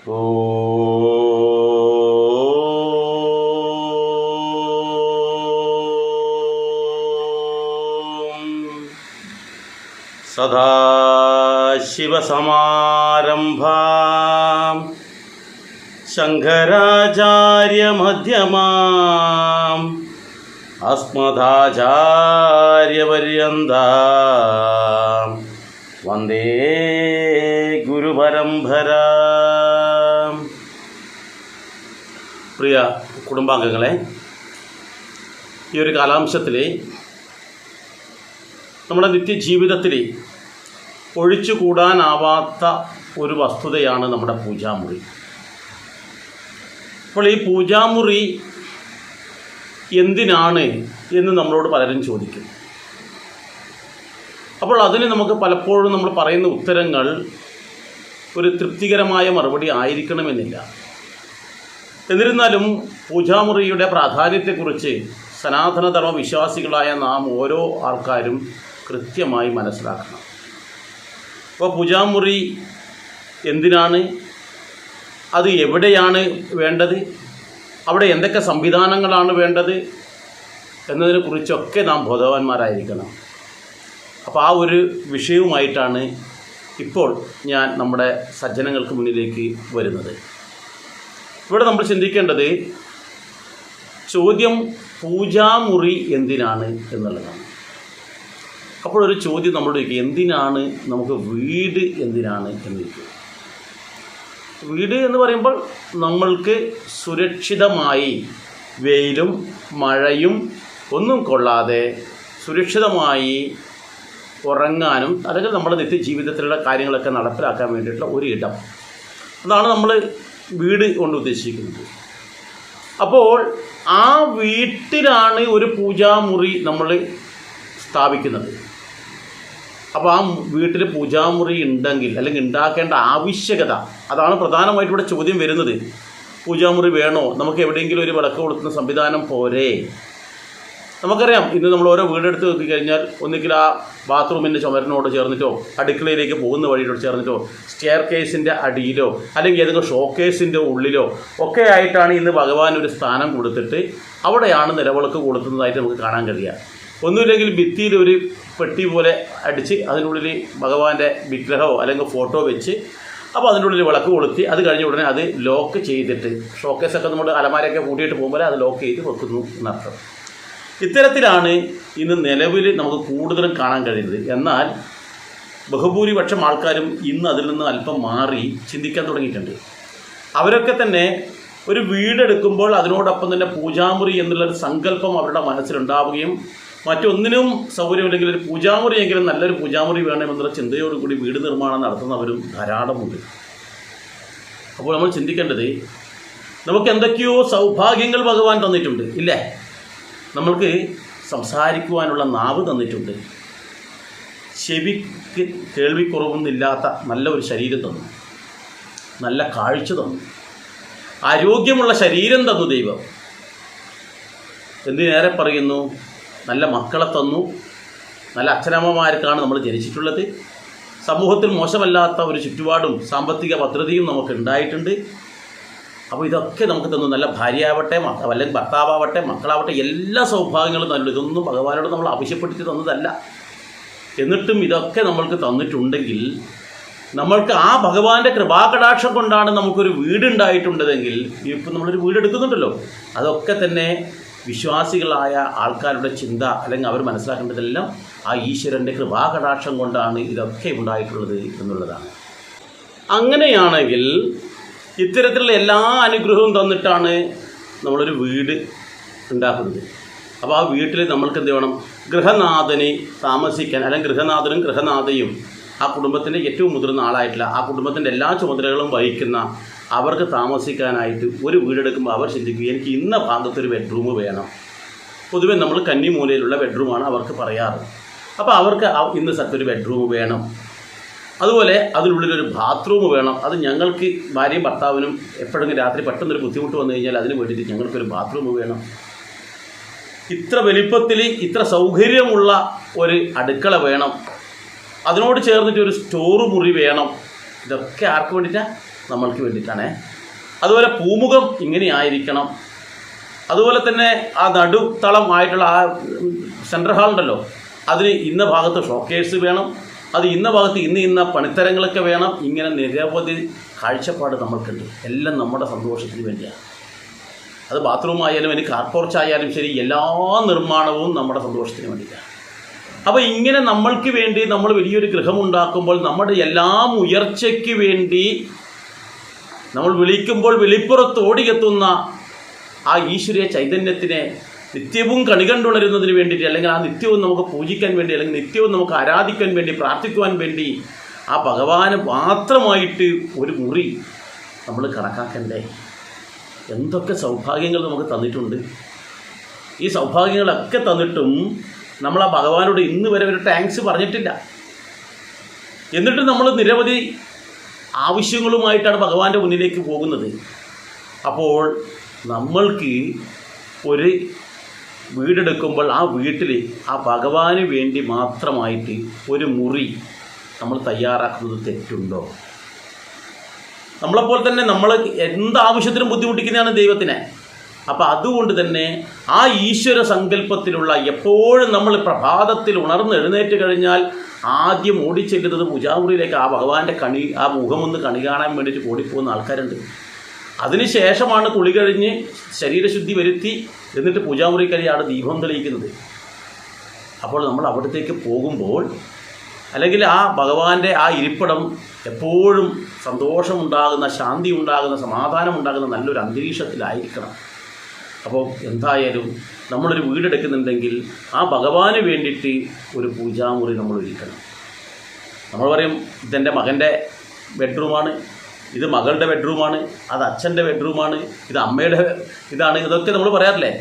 സദാശിവസമാരംഭാം ശങ്കരാചാര്യമധ്യമാം അസ്മദാചാര്യപര്യന്താം വന്ദേ ഗുരുപരമ്പരാം. പ്രിയ കുടുംബാംഗങ്ങളെ, ഈ ഒരു കാലാംശത്തിൽ നമ്മുടെ നിത്യജീവിതത്തിൽ ഒഴിച്ചുകൂടാനാവാത്ത ഒരു വസ്തുതയാണ് നമ്മുടെ പൂജാമുറി. അപ്പോൾ ഈ പൂജാമുറി എന്തിനാണ് എന്ന് നമ്മളോട് പലരും ചോദിക്കും. അപ്പോൾ അതിന് നമുക്ക് പലപ്പോഴും നമ്മൾ പറയുന്ന ഉത്തരങ്ങൾ ഒരു തൃപ്തികരമായ മറുപടി ആയിരിക്കണമെന്നില്ല. എന്നിരുന്നാലും പൂജാമുറിയുടെ പ്രാധാന്യത്തെക്കുറിച്ച് സനാതനധർമ്മ വിശ്വാസികളായ നാം ഓരോ ആൾക്കാരും കൃത്യമായി മനസ്സിലാക്കണം. അപ്പോൾ പൂജാമുറി എന്തിനാണ്, അത് എവിടെയാണ് വേണ്ടത്, അവിടെ എന്തൊക്കെ സംവിധാനങ്ങളാണ് വേണ്ടത് എന്നതിനെക്കുറിച്ചൊക്കെ നാം ബോധവാന്മാരായിരിക്കണം. അപ്പോൾ ആ ഒരു വിഷയവുമായിട്ടാണ് ഇപ്പോൾ ഞാൻ നമ്മുടെ സജ്ജനങ്ങൾക്ക് മുന്നിലേക്ക് വരുന്നത്. ഇവിടെ നമ്മൾ ചിന്തിക്കേണ്ടത് ചോദ്യം പൂജാമുറി എന്തിനാണ് എന്നുള്ളതാണ്. അപ്പോൾ ഒരു ചോദ്യം നമ്മളോട് ചോദിക്കുക, എന്തിനാണ് നമുക്ക് വീട് എന്തിനാണ് എന്ന് ചോദിക്കുക. വീട് എന്ന് പറയുമ്പോൾ നമ്മൾക്ക് സുരക്ഷിതമായി വെയിലും മഴയും ഒന്നും കൊള്ളാതെ സുരക്ഷിതമായി ഉറങ്ങാനും അല്ലെങ്കിൽ നമ്മുടെ നിത്യജീവിതത്തിലുള്ള കാര്യങ്ങളൊക്കെ നടപ്പിലാക്കാൻ വേണ്ടിയിട്ടുള്ള ഒരു ഇടം, അതാണ് നമ്മൾ വീട് കൊണ്ട് ഉദ്ദേശിക്കുന്നത്. അപ്പോൾ ആ വീട്ടിലാണ് ഒരു പൂജാമുറി നമ്മൾ സ്ഥാപിക്കുന്നത്. അപ്പോൾ ആ വീട്ടിൽ പൂജാമുറി ഉണ്ടെങ്കിൽ അല്ലെങ്കിൽ ഉണ്ടാക്കേണ്ട ആവശ്യകത, അതാണ് പ്രധാനമായിട്ട് ഇവിടെ ചോദ്യം വരുന്നത്. പൂജാമുറി വേണോ, നമുക്ക് എവിടെയെങ്കിലും ഒരു വിളക്ക് കൊളുത്തുന്ന സംവിധാനം പോരെ? നമുക്കറിയാം, ഇന്ന് നമ്മൾ ഓരോ വീടെടുത്ത് നോക്കിക്കഴിഞ്ഞാൽ ഒന്നുകിൽ ആ ബാത്റൂമിൻ്റെ ചുമരിനോട് ചേർന്നിട്ടോ അടുക്കളയിലേക്ക് പോകുന്ന വഴിയോട് ചേർന്നിട്ടോ സ്റ്റെയർ കേസിൻ്റെ അടിയിലോ അല്ലെങ്കിൽ ഏതെങ്കിലും ഷോക്കേസിൻ്റെ ഉള്ളിലോ ഒക്കെ ആയിട്ടാണ് ഇന്ന് ഭഗവാൻ ഒരു സ്ഥാനം കൊടുത്തിട്ട് അവിടെയാണ് നിലവിളക്ക് കൊളുത്തുന്നതായിട്ട് നമുക്ക് കാണാൻ കഴിയുക. ഒന്നുമില്ലെങ്കിൽ ഭിത്തിയിൽ ഒരു പെട്ടി പോലെ അടിച്ച് അതിനുള്ളിൽ ഭഗവാന്റെ വിഗ്രഹമോ അല്ലെങ്കിൽ ഫോട്ടോ വെച്ച് അപ്പോൾ അതിൻ്റെ ഉള്ളിൽ വിളക്ക് കൊളുത്തി അത് കഴിഞ്ഞ ഉടനെ അത് ലോക്ക് ചെയ്തിട്ട്, ഷോക്കേസൊക്കെ നമ്മൾ അലമാരയൊക്കെ കൂട്ടിയിട്ട് പോകുമ്പോൾ അത് ലോക്ക് ചെയ്ത് വെക്കുന്നു എന്നർത്ഥം. ഇത്തരത്തിലാണ് ഇന്ന് നിലവിൽ നമുക്ക് കൂടുതലും കാണാൻ കഴിയുന്നത്. എന്നാൽ ബഹുഭൂരിപക്ഷം ആൾക്കാരും ഇന്ന് അതിൽ നിന്ന് അല്പം മാറി ചിന്തിക്കാൻ തുടങ്ങിയിട്ടുണ്ട്. അവരൊക്കെ തന്നെ ഒരു വീടെടുക്കുമ്പോൾ അതിനോടൊപ്പം തന്നെ പൂജാമുറി എന്നുള്ളൊരു സങ്കല്പം അവരുടെ മനസ്സിലുണ്ടാവുകയും മറ്റൊന്നിനും സൗകര്യമില്ലെങ്കിൽ ഒരു പൂജാമുറിയെങ്കിലും നല്ലൊരു പൂജാമുറി വേണമെന്നുള്ള ചിന്തയോടുകൂടി വീട് നിർമ്മാണം നടത്തുന്നവരും ധാരാളമുണ്ട്. അപ്പോൾ നമ്മൾ ചിന്തിക്കേണ്ടത്, നമുക്ക് എന്തൊക്കെയോ സൗഭാഗ്യങ്ങൾ ഭഗവാൻ തന്നിട്ടുണ്ട്, ഇല്ലേ? നമ്മൾക്ക് സംസാരിക്കുവാനുള്ള നാവ് തന്നിട്ടുണ്ട്, ചെവിക്ക് കേൾവിക്കുറവൊന്നുമില്ലാത്ത നല്ല ഒരു ശരീരം തന്നു, നല്ല കാഴ്ച തന്നു, ആരോഗ്യമുള്ള ശരീരം തന്നു ദൈവം. എന്തിനേറെ പറയുന്നു, നല്ല മക്കളെ തന്നു. നല്ല അച്ഛനമ്മമാർക്കാണ് നമ്മൾ ജനിച്ചിട്ടുള്ളത്. സമൂഹത്തിൽ മോശമല്ലാത്ത ഒരു ചുറ്റുപാടും സാമ്പത്തിക ഭദ്രതയും നമുക്ക് ഉണ്ടായിട്ടുണ്ട്. അപ്പോൾ ഇതൊക്കെ നമുക്ക് തന്നു. നല്ല ഭാര്യയാവട്ടെ, അല്ലെങ്കിൽ ഭർത്താവട്ടെ, മക്കളാവട്ടെ, എല്ലാ സൗഭാഗ്യങ്ങളും നല്ലത്. ഇതൊന്നും ഭഗവാനോട് നമ്മൾ ആവശ്യപ്പെട്ടിട്ട് തന്നതല്ല. എന്നിട്ടും ഇതൊക്കെ നമ്മൾക്ക് തന്നിട്ടുണ്ടെങ്കിൽ നമ്മൾക്ക് ആ ഭഗവാന്റെ കൃപാകടാക്ഷം കൊണ്ടാണ് നമുക്കൊരു വീടുണ്ടായിട്ടുണ്ടതെങ്കിൽ, ഇപ്പം നമ്മളൊരു വീടെടുക്കുന്നുണ്ടല്ലോ, അതൊക്കെ തന്നെ വിശ്വാസികളായ ആൾക്കാരുടെ ചിന്ത അല്ലെങ്കിൽ അവർ മനസ്സിലാക്കേണ്ടതെല്ലാം ആ ഈശ്വരൻ്റെ കൃപാകടാക്ഷം കൊണ്ടാണ് ഇതൊക്കെ ഉണ്ടായിട്ടുള്ളത് എന്നുള്ളതാണ്. അങ്ങനെയാണെങ്കിൽ ഇത്തരത്തിലുള്ള എല്ലാ അനുഗ്രഹവും തന്നിട്ടാണ് നമ്മളൊരു വീട് ഉണ്ടാക്കുന്നത്. അപ്പോൾ ആ വീട്ടിൽ നമ്മൾക്ക് എന്ത് വേണം? ഗൃഹനാഥന് താമസിക്കാൻ, അല്ലെങ്കിൽ ഗൃഹനാഥനും ഗൃഹനാഥയും ആ കുടുംബത്തിൻ്റെ ഏറ്റവും മുതിർന്ന ആളായിട്ടുള്ള ആ കുടുംബത്തിൻ്റെ എല്ലാ ചുമതലകളും വഹിക്കുന്ന അവർക്ക് താമസിക്കാനായിട്ട് ഒരു വീടെടുക്കുമ്പോൾ അവർ ചിന്തിക്കുക, എനിക്ക് ഇന്ന ഭാഗത്തൊരു ബെഡ്റൂം വേണം. പൊതുവെ നമ്മൾ കന്നിമൂലയിലുള്ള ബെഡ്റൂമാണ് അവർക്ക് പറയാറ്. അപ്പോൾ അവർക്ക് ഇന്ന സ്ഥലത്തൊരു ബെഡ്റൂം വേണം. അതുപോലെ അതിനുള്ളിലൊരു ബാത്റൂം വേണം. അത് ഞങ്ങൾക്ക് ഭാര്യയും ഭർത്താവിനും എപ്പോഴെങ്കിലും രാത്രി പെട്ടെന്നൊരു ബുദ്ധിമുട്ട് വന്നു കഴിഞ്ഞാൽ അതിന് വേണ്ടിയിട്ട് ഞങ്ങൾക്കൊരു ബാത്റൂം വേണം. ഇത്ര വലിപ്പത്തിൽ ഇത്ര സൗകര്യമുള്ള ഒരു അടുക്കള വേണം. അതിനോട് ചേർന്നിട്ട് ഒരു സ്റ്റോർ മുറി വേണം. ഇതൊക്കെ ആർക്ക് വേണ്ടിയിട്ടാണ്? നമ്മൾക്ക് വേണ്ടിയിട്ടാണ്. അതുപോലെ പൂമുഖം ഇങ്ങനെ ആയിരിക്കണം. അതുപോലെ തന്നെ ആ നടുത്തളം ആയിട്ടുള്ള ആ സെൻട്രൽ ഹാൾ ഉണ്ടല്ലോ, അതിന് ഇന്ന ഭാഗത്ത് ഷോക്കേഴ്സ് വേണം, അത് ഇന്ന ഭാഗത്ത് ഇന്ന പണിത്തരങ്ങളൊക്കെ വേണം. ഇങ്ങനെ നിരവധി കാഴ്ചപ്പാട് നമ്മൾക്കുണ്ട്. എല്ലാം നമ്മുടെ സന്തോഷത്തിന് വേണ്ടിയാണ്. അത് ബാത്റൂം ആയാലും ഇനി കാർ പോർച്ച് ആയാലും ശരി, എല്ലാ നിർമ്മാണവും നമ്മുടെ സന്തോഷത്തിന് വേണ്ടിയിട്ടാണ്. അപ്പോൾ ഇങ്ങനെ നമ്മൾക്ക് വേണ്ടി നമ്മൾ വലിയൊരു ഗൃഹമുണ്ടാക്കുമ്പോൾ നമ്മുടെ എല്ലാം ഉയർച്ചയ്ക്ക് വേണ്ടി നമ്മൾ വിളിക്കുമ്പോൾ വെളിപ്പുറത്ത് ഓടിയെത്തുന്ന ആ ഈശ്വരീയ ചൈതന്യത്തിനെ നിത്യവും കണികണ്ടുണരുന്നതിന് വേണ്ടിയിട്ട്, അല്ലെങ്കിൽ ആ നിത്യവും നമുക്ക് പൂജിക്കാൻ വേണ്ടി, അല്ലെങ്കിൽ നിത്യവും നമുക്ക് ആരാധിക്കാൻ വേണ്ടി, പ്രാർത്ഥിക്കുവാൻ വേണ്ടി ആ ഭഗവാന് മാത്രമായിട്ട് ഒരു മുറി നമ്മൾ കണക്കാക്കണ്ടേ? എന്തൊക്കെ സൗഭാഗ്യങ്ങൾ നമുക്ക് തന്നിട്ടുണ്ട്. ഈ സൗഭാഗ്യങ്ങളൊക്കെ തന്നിട്ടും നമ്മൾ ആ ഭഗവാനോട് ഇന്ന് വരെ ഒരു താങ്ക്സ് പറഞ്ഞിട്ടില്ല. എന്നിട്ട് നമ്മൾ നിരവധി ആവശ്യങ്ങളുമായിട്ടാണ് ഭഗവാന്റെ മുന്നിലേക്ക് പോകുന്നത്. അപ്പോൾ നമ്മൾക്ക് ഒരു വീടെടുക്കുമ്പോൾ ആ വീട്ടിൽ ആ ഭഗവാന് വേണ്ടി മാത്രമായിട്ട് ഒരു മുറി നമ്മൾ തയ്യാറാക്കുന്നത് തെറ്റുണ്ടോ? നമ്മളെപ്പോലെ തന്നെ നമ്മൾ എന്താവശ്യത്തിനും ബുദ്ധിമുട്ടിക്കുന്നതാണ് ദൈവത്തിനെ. അപ്പോൾ അതുകൊണ്ട് തന്നെ ആ ഈശ്വര സങ്കല്പത്തിലുള്ള എപ്പോഴും നമ്മൾ പ്രഭാതത്തിൽ ഉണർന്ന് എഴുന്നേറ്റ് കഴിഞ്ഞാൽ ആദ്യം ഓടിച്ചെല്ലുന്നത് പൂജാമുറിയിലേക്ക്, ആ ഭഗവാന്റെ ആ മുഖമൊന്ന് കണി കാണാൻ വേണ്ടിയിട്ട് ഓടിപ്പോകുന്ന ആൾക്കാരുണ്ട്. അതിനുശേഷമാണ് കുളി കഴിഞ്ഞ് ശരീരശുദ്ധി വരുത്തി എന്നിട്ട് പൂജാമുറി കഴിയാണ് ദീപം തെളിയിക്കുന്നത്. അപ്പോൾ നമ്മൾ അവിടത്തേക്ക് പോകുമ്പോൾ, അല്ലെങ്കിൽ ആ ഭഗവാന്റെ ആ ഇരിപ്പിടം എപ്പോഴും സന്തോഷമുണ്ടാകുന്ന, ശാന്തി ഉണ്ടാകുന്ന, സമാധാനമുണ്ടാകുന്ന നല്ലൊരു അന്തരീക്ഷത്തിലായിരിക്കണം. അപ്പോൾ എന്തായാലും നമ്മളൊരു വീടെടുക്കുന്നുണ്ടെങ്കിൽ ആ ഭഗവാന് വേണ്ടിയിട്ട് ഒരു പൂജാമുറി നമ്മൾ ഒരുക്കണം. നമ്മൾ പറയും ഇതെൻ്റെ മകൻ്റെ ബെഡ്റൂമാണ്, ഇത് മകളുടെ ബെഡ്റൂമാണ്, അത് അച്ഛൻ്റെ ബെഡ്റൂമാണ്, ഇത് അമ്മയുടെ ഇതാണ്, ഇതൊക്കെ നമ്മൾ പറയാറില്ലേ?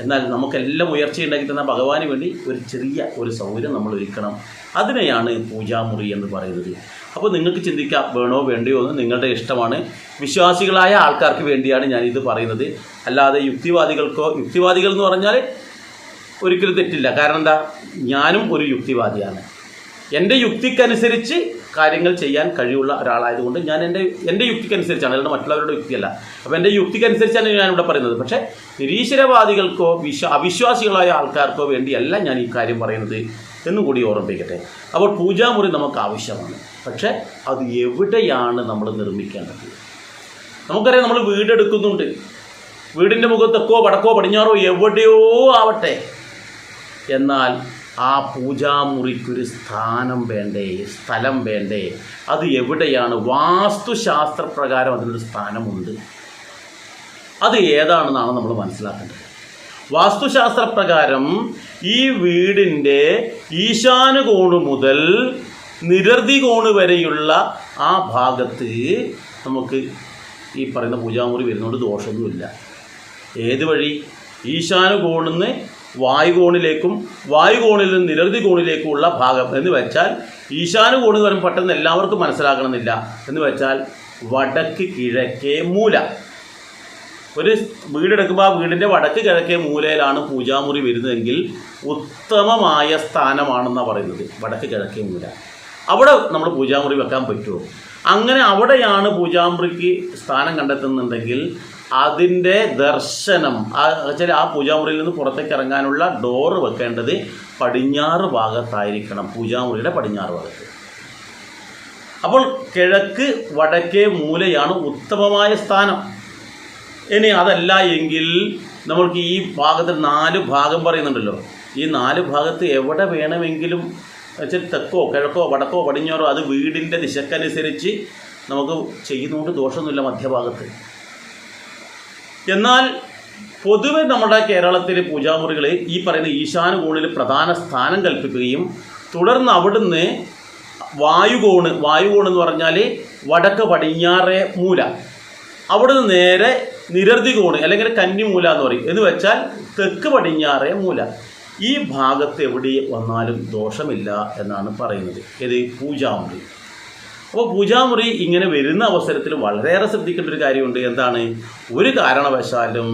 എന്നാൽ നമുക്കെല്ലാം ഉയർച്ചയുണ്ടാക്കി തന്ന ഭഗവാന് വേണ്ടി ഒരു ചെറിയ ഒരു സൗകര്യം നമ്മൾ ഒരുക്കണം. അതിനെയാണ് പൂജാമുറി എന്ന് പറയുന്നത്. അപ്പോൾ നിങ്ങൾക്ക് ചിന്തിക്കാം വേണോ വേണ്ടയോ എന്ന്, നിങ്ങളുടെ ഇഷ്ടമാണ്. വിശ്വാസികളായ ആൾക്കാർക്ക് വേണ്ടിയാണ് ഞാനിത് പറയുന്നത്. അല്ലാതെ യുക്തിവാദികൾ എന്ന് പറഞ്ഞാൽ ഒരിക്കലും തെറ്റില്ല. കാരണം എന്താ, ഞാനും ഒരു യുക്തിവാദിയാണ്. എൻ്റെ യുക്തിക്കനുസരിച്ച് കാര്യങ്ങൾ ചെയ്യാൻ കഴിവുള്ള ഒരാളായതുകൊണ്ട് ഞാൻ എൻ്റെ യുക്തിക്കനുസരിച്ചാണ്, അല്ലാണ്ട് മറ്റുള്ളവരുടെ യുക്തിയല്ല. അപ്പോൾ എൻ്റെ യുക്തിക്കനുസരിച്ചാണ് ഞാനിവിടെ പറയുന്നത്. പക്ഷേ നിരീശ്വരവാദികൾക്കോ അവിശ്വാസികളായ ആൾക്കാർക്കോ വേണ്ടിയല്ല ഞാൻ ഈ കാര്യം പറയുന്നത് എന്നും കൂടി ഓർമ്മിപ്പിക്കട്ടെ. അപ്പോൾ പൂജാമുറി നമുക്ക് ആവശ്യമാണ്. പക്ഷേ അത് എവിടെയാണ് നമ്മൾ നിർമ്മിക്കേണ്ടത്? നമുക്കറിയാം, നമ്മൾ വീടെടുക്കുന്നുണ്ട്. വീടിൻ്റെ മുഖത്ത് തെക്കോ വടക്കോ പടിഞ്ഞാറോ എവിടെയോ ആവട്ടെ, എന്നാൽ ആ പൂജാമുറിക്കൊരു സ്ഥാനം വേണ്ടേ, സ്ഥലം വേണ്ടേ? അത് എവിടെയാണ്? വാസ്തുശാസ്ത്രപ്രകാരം അതിനൊരു സ്ഥാനമുണ്ട്. അത് ഏതാണെന്നാണ് നമ്മൾ മനസ്സിലാക്കേണ്ടത്. വാസ്തുശാസ്ത്രപ്രകാരം ഈ വീടിൻ്റെ ഈശാനകോണ് മുതൽ നിരർതി കോണ് വരെയുള്ള ആ ഭാഗത്ത് നമുക്ക് ഈ പറയുന്ന പൂജാമുറി വരുന്നതുകൊണ്ട് ദോഷമൊന്നുമില്ല. ഏത് വഴി? ഈശാനകോണിൽ നിന്ന് വായുകോണിലേക്കും വായുകോണിൽ നിന്ന് നിരർതി കോണിലേക്കുമുള്ള ഭാഗം എന്ന് വെച്ചാൽ, ഈശാനകോണ് എന്ന് പറയുമ്പോൾ പെട്ടെന്ന് എല്ലാവർക്കും മനസ്സിലാക്കണമെന്നില്ല. എന്ന് വെച്ചാൽ വടക്ക് കിഴക്കേ മൂല. ഒരു വീടെടുക്കുമ്പോൾ ആ വീടിൻ്റെ വടക്ക് കിഴക്കേ മൂലയിലാണ് പൂജാമുറി വരുന്നതെങ്കിൽ ഉത്തമമായ സ്ഥാനമാണെന്നാണ് പറയുന്നത്. വടക്ക് കിഴക്കേ മൂല, അവിടെ നമ്മൾ പൂജാമുറി വെക്കാൻ പറ്റുമോ? അങ്ങനെ അവിടെയാണ് പൂജാമുറിക്ക് സ്ഥാനം കണ്ടെത്തുന്നുണ്ടെങ്കിൽ അതിൻ്റെ ദർശനം, ആ പൂജാമുറിയിൽ നിന്ന് പുറത്തേക്ക് ഇറങ്ങാനുള്ള ഡോറ് വെക്കേണ്ടത് പടിഞ്ഞാറ് ഭാഗത്തായിരിക്കണം, പൂജാമുറിയുടെ പടിഞ്ഞാറ് ഭാഗത്ത്. അപ്പോൾ കിഴക്ക് വടക്കേ മൂലയാണ് ഉത്തമമായ സ്ഥാനം. ഇനി അതല്ല എങ്കിൽ നമ്മൾക്ക് ഈ ഭാഗത്ത് 4 ഭാഗം പറയുന്നുണ്ടല്ലോ, ഈ 4 ഭാഗത്ത് എവിടെ വേണമെങ്കിലും വെച്ചാൽ തെക്കോ കിഴക്കോ വടക്കോ പടിഞ്ഞാറോ അത് വീടിൻ്റെ ദിശക്കനുസരിച്ച് നമുക്ക് ചെയ്യുന്നതുകൊണ്ട് ദോഷമൊന്നുമില്ല മധ്യഭാഗത്ത്. എന്നാൽ പൊതുവെ നമ്മുടെ കേരളത്തിലെ പൂജാമുറികൾ ഈ പറയുന്ന ഈശാനകോണിൽ പ്രധാന സ്ഥാനം കൽപ്പിക്കുകയും തുടർന്ന് അവിടുന്ന് വായുകോണ് എന്ന് പറഞ്ഞാൽ വടക്ക് പടിഞ്ഞാറേ മൂല, അവിടുന്ന് നേരെ നിരർതി കോണ് അല്ലെങ്കിൽ കന്നിമൂല എന്ന് പറയും, എന്ന് വെച്ചാൽ തെക്ക് പടിഞ്ഞാറേ മൂല. ഈ ഭാഗത്ത് എവിടെ വന്നാലും ദോഷമില്ല എന്നാണ് പറയുന്നത്. ഇത് പൂജാമുറി. അപ്പോൾ പൂജാമുറി ഇങ്ങനെ വരുന്ന അവസരത്തിൽ വളരെയേറെ ശ്രദ്ധിക്കേണ്ട ഒരു കാര്യമുണ്ട്. എന്താണ്? ഒരു കാരണവശാലും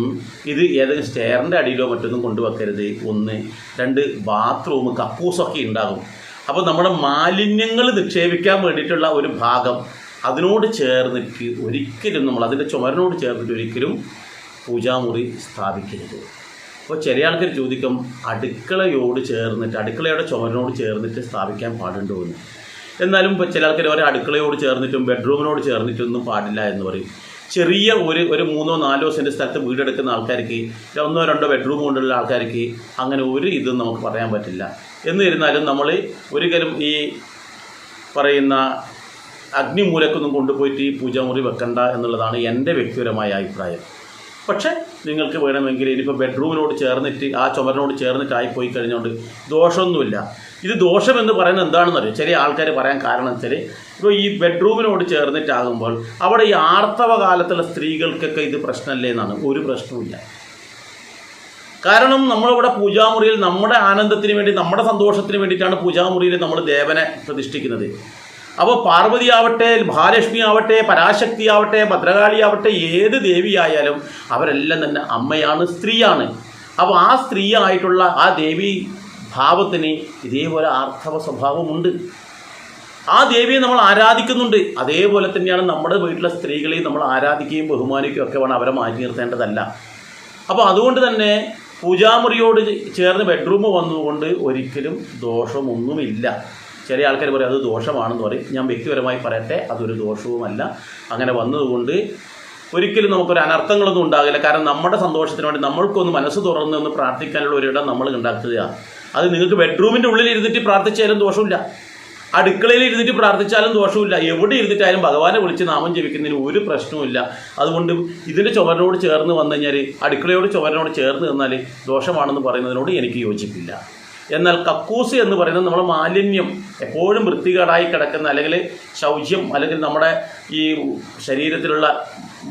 ഇത് ഏതെങ്കിലും സ്റ്റെയറിൻ്റെ അടിയിലോ മറ്റൊന്നും കൊണ്ടുവെക്കരുത്. 1, 2 ബാത്റൂം കക്കൂസൊക്കെ ഉണ്ടാകും. അപ്പോൾ നമ്മുടെ മാലിന്യങ്ങൾ നിക്ഷേപിക്കാൻ വേണ്ടിയിട്ടുള്ള ഒരു ഭാഗം, അതിനോട് ചേർന്നിട്ട് ഒരിക്കലും നമ്മൾ അതിൻ്റെ ചുമരിനോട് ചേർന്നിട്ട് ഒരിക്കലും പൂജാമുറി സ്ഥാപിക്കരുത്. അപ്പോൾ ചില ആൾക്കാർ ചോദിക്കും, അടുക്കളയോട് ചേർന്നിട്ട്, അടുക്കളയുടെ ചുമരിനോട് ചേർന്നിട്ട് സ്ഥാപിക്കാൻ പാടുണ്ടോ എന്ന്. എന്നാലും ഇപ്പോൾ ചില ആൾക്കാർ ഒരു അടുക്കളയോട് ചേർന്നിട്ടും ബെഡ്റൂമിനോട് ചേർന്നിട്ടൊന്നും പാടില്ല എന്ന് പറയും. ചെറിയ ഒരു 3-4 സെൻറ്റ് സ്ഥലത്ത് വീടെടുക്കുന്ന ആൾക്കാർക്ക്, 1-2 ബെഡ്റൂം കൊണ്ടുള്ള ആൾക്കാർക്ക് അങ്ങനെ ഒരു ഇതും നമുക്ക് പറയാൻ പറ്റില്ല. എന്നിരുന്നാലും നമ്മൾ ഒരിക്കലും ഈ പറയുന്ന അഗ്നിമൂലക്കൊന്നും കൊണ്ടുപോയിട്ട് ഈ പൂജാമുറി വെക്കണ്ട എന്നുള്ളതാണ് എൻ്റെ വ്യക്തിപരമായ അഭിപ്രായം. പക്ഷേ നിങ്ങൾക്ക് വേണമെങ്കിൽ ഇനിയിപ്പോൾ ബെഡ്റൂമിനോട് ചേർന്നിട്ട് ആ ചുമരിനോട് ചേർന്നിട്ടായിപ്പോയി കഴിഞ്ഞുകൊണ്ട് ദോഷമൊന്നുമില്ല. ഇത് ദോഷമെന്ന് പറയുന്നത് എന്താണെന്ന് അറിയാം ചില ആൾക്കാർ പറയാൻ കാരണം വെച്ചാൽ, ഇപ്പോൾ ഈ ബെഡ്റൂമിനോട് ചേർന്നിട്ടാകുമ്പോൾ അവിടെ ഈ ആർത്തവ കാലത്തുള്ള സ്ത്രീകൾക്കൊക്കെ ഇത് പ്രശ്നമല്ലേ എന്നാണ്. ഒരു പ്രശ്നവുമില്ല. കാരണം നമ്മളിവിടെ പൂജാമുറിയിൽ നമ്മുടെ ആനന്ദത്തിന് വേണ്ടി, നമ്മുടെ സന്തോഷത്തിന് വേണ്ടിയിട്ടാണ് പൂജാമുറിയിൽ നമ്മൾ ദേവനെ പ്രതിഷ്ഠിക്കുന്നത്. അപ്പോൾ പാർവതി ആവട്ടെ, മഹാലക്ഷ്മി ആവട്ടെ, പരാശക്തി ആവട്ടെ, ഭദ്രകാളി ആവട്ടെ, ഏത് ദേവിയായാലും അവരെല്ലാം തന്നെ അമ്മയാണ്, സ്ത്രീയാണ്. അപ്പോൾ ആ സ്ത്രീ ആയിട്ടുള്ള ആ ദേവി ഭാവത്തിന് ഇതേപോലെ ആർത്തവ സ്വഭാവമുണ്ട്. ആ ദേവിയെ നമ്മൾ ആരാധിക്കുന്നുണ്ട്. അതേപോലെ തന്നെയാണ് നമ്മുടെ വീട്ടിലെ സ്ത്രീകളെയും നമ്മൾ ആരാധിക്കുകയും ബഹുമാനിക്കുകയും ഒക്കെ വേണം, അവരെ മാറ്റി നിർത്തേണ്ടതല്ല. അപ്പോൾ അതുകൊണ്ട് തന്നെ പൂജാമുറിയോട് ചേർന്ന് ബെഡ്റൂം വന്നുകൊണ്ട് ഒരിക്കലും ദോഷമൊന്നുമില്ല. ചില ആൾക്കാർ പറയും അത് ദോഷമാണെന്ന് പറയും. ഞാൻ വ്യക്തിപരമായി പറയട്ടെ, അതൊരു ദോഷവുമല്ല. അങ്ങനെ വന്നതുകൊണ്ട് ഒരിക്കലും നമുക്കൊരു അനർത്ഥങ്ങളൊന്നും ഉണ്ടാകില്ല. കാരണം നമ്മുടെ സന്തോഷത്തിന് വേണ്ടി നമ്മൾക്കൊന്ന് മനസ്സ് തുറന്നൊന്ന് പ്രാർത്ഥിക്കാനുള്ള ഒരിടം നമ്മൾ ഉണ്ടാക്കുകയാണ്. അത് നിങ്ങൾക്ക് ബെഡ്റൂമിൻ്റെ ഉള്ളിൽ ഇരുന്നിട്ട് പ്രാർത്ഥിച്ചാലും ദോഷമില്ല, അടുക്കളയിൽ ഇരുന്നിട്ട് പ്രാർത്ഥിച്ചാലും ദോഷമില്ല. എവിടെ ഇരുന്നിട്ടായാലും ഭഗവാനെ വിളിച്ച് നാമം ജപിക്കുന്നതിന് ഒരു പ്രശ്നവുമില്ല. അതുകൊണ്ട് ഇതിൻ്റെ ചുമരിനോട് ചേർന്ന് വന്നു കഴിഞ്ഞാൽ, അടുക്കളയോട് ചുമരിനോട് ചേർന്ന് നിന്നാൽ ദോഷമാണെന്ന് പറയുന്നതിനോട് എനിക്ക് യോജിപ്പില്ല. എന്നാൽ കക്കൂസ് എന്ന് പറയുന്നത് നമ്മൾ മാലിന്യം എപ്പോഴും വൃത്തികേടായി കിടക്കുന്ന, അല്ലെങ്കിൽ ശൗച്യം, അല്ലെങ്കിൽ നമ്മുടെ ഈ ശരീരത്തിലുള്ള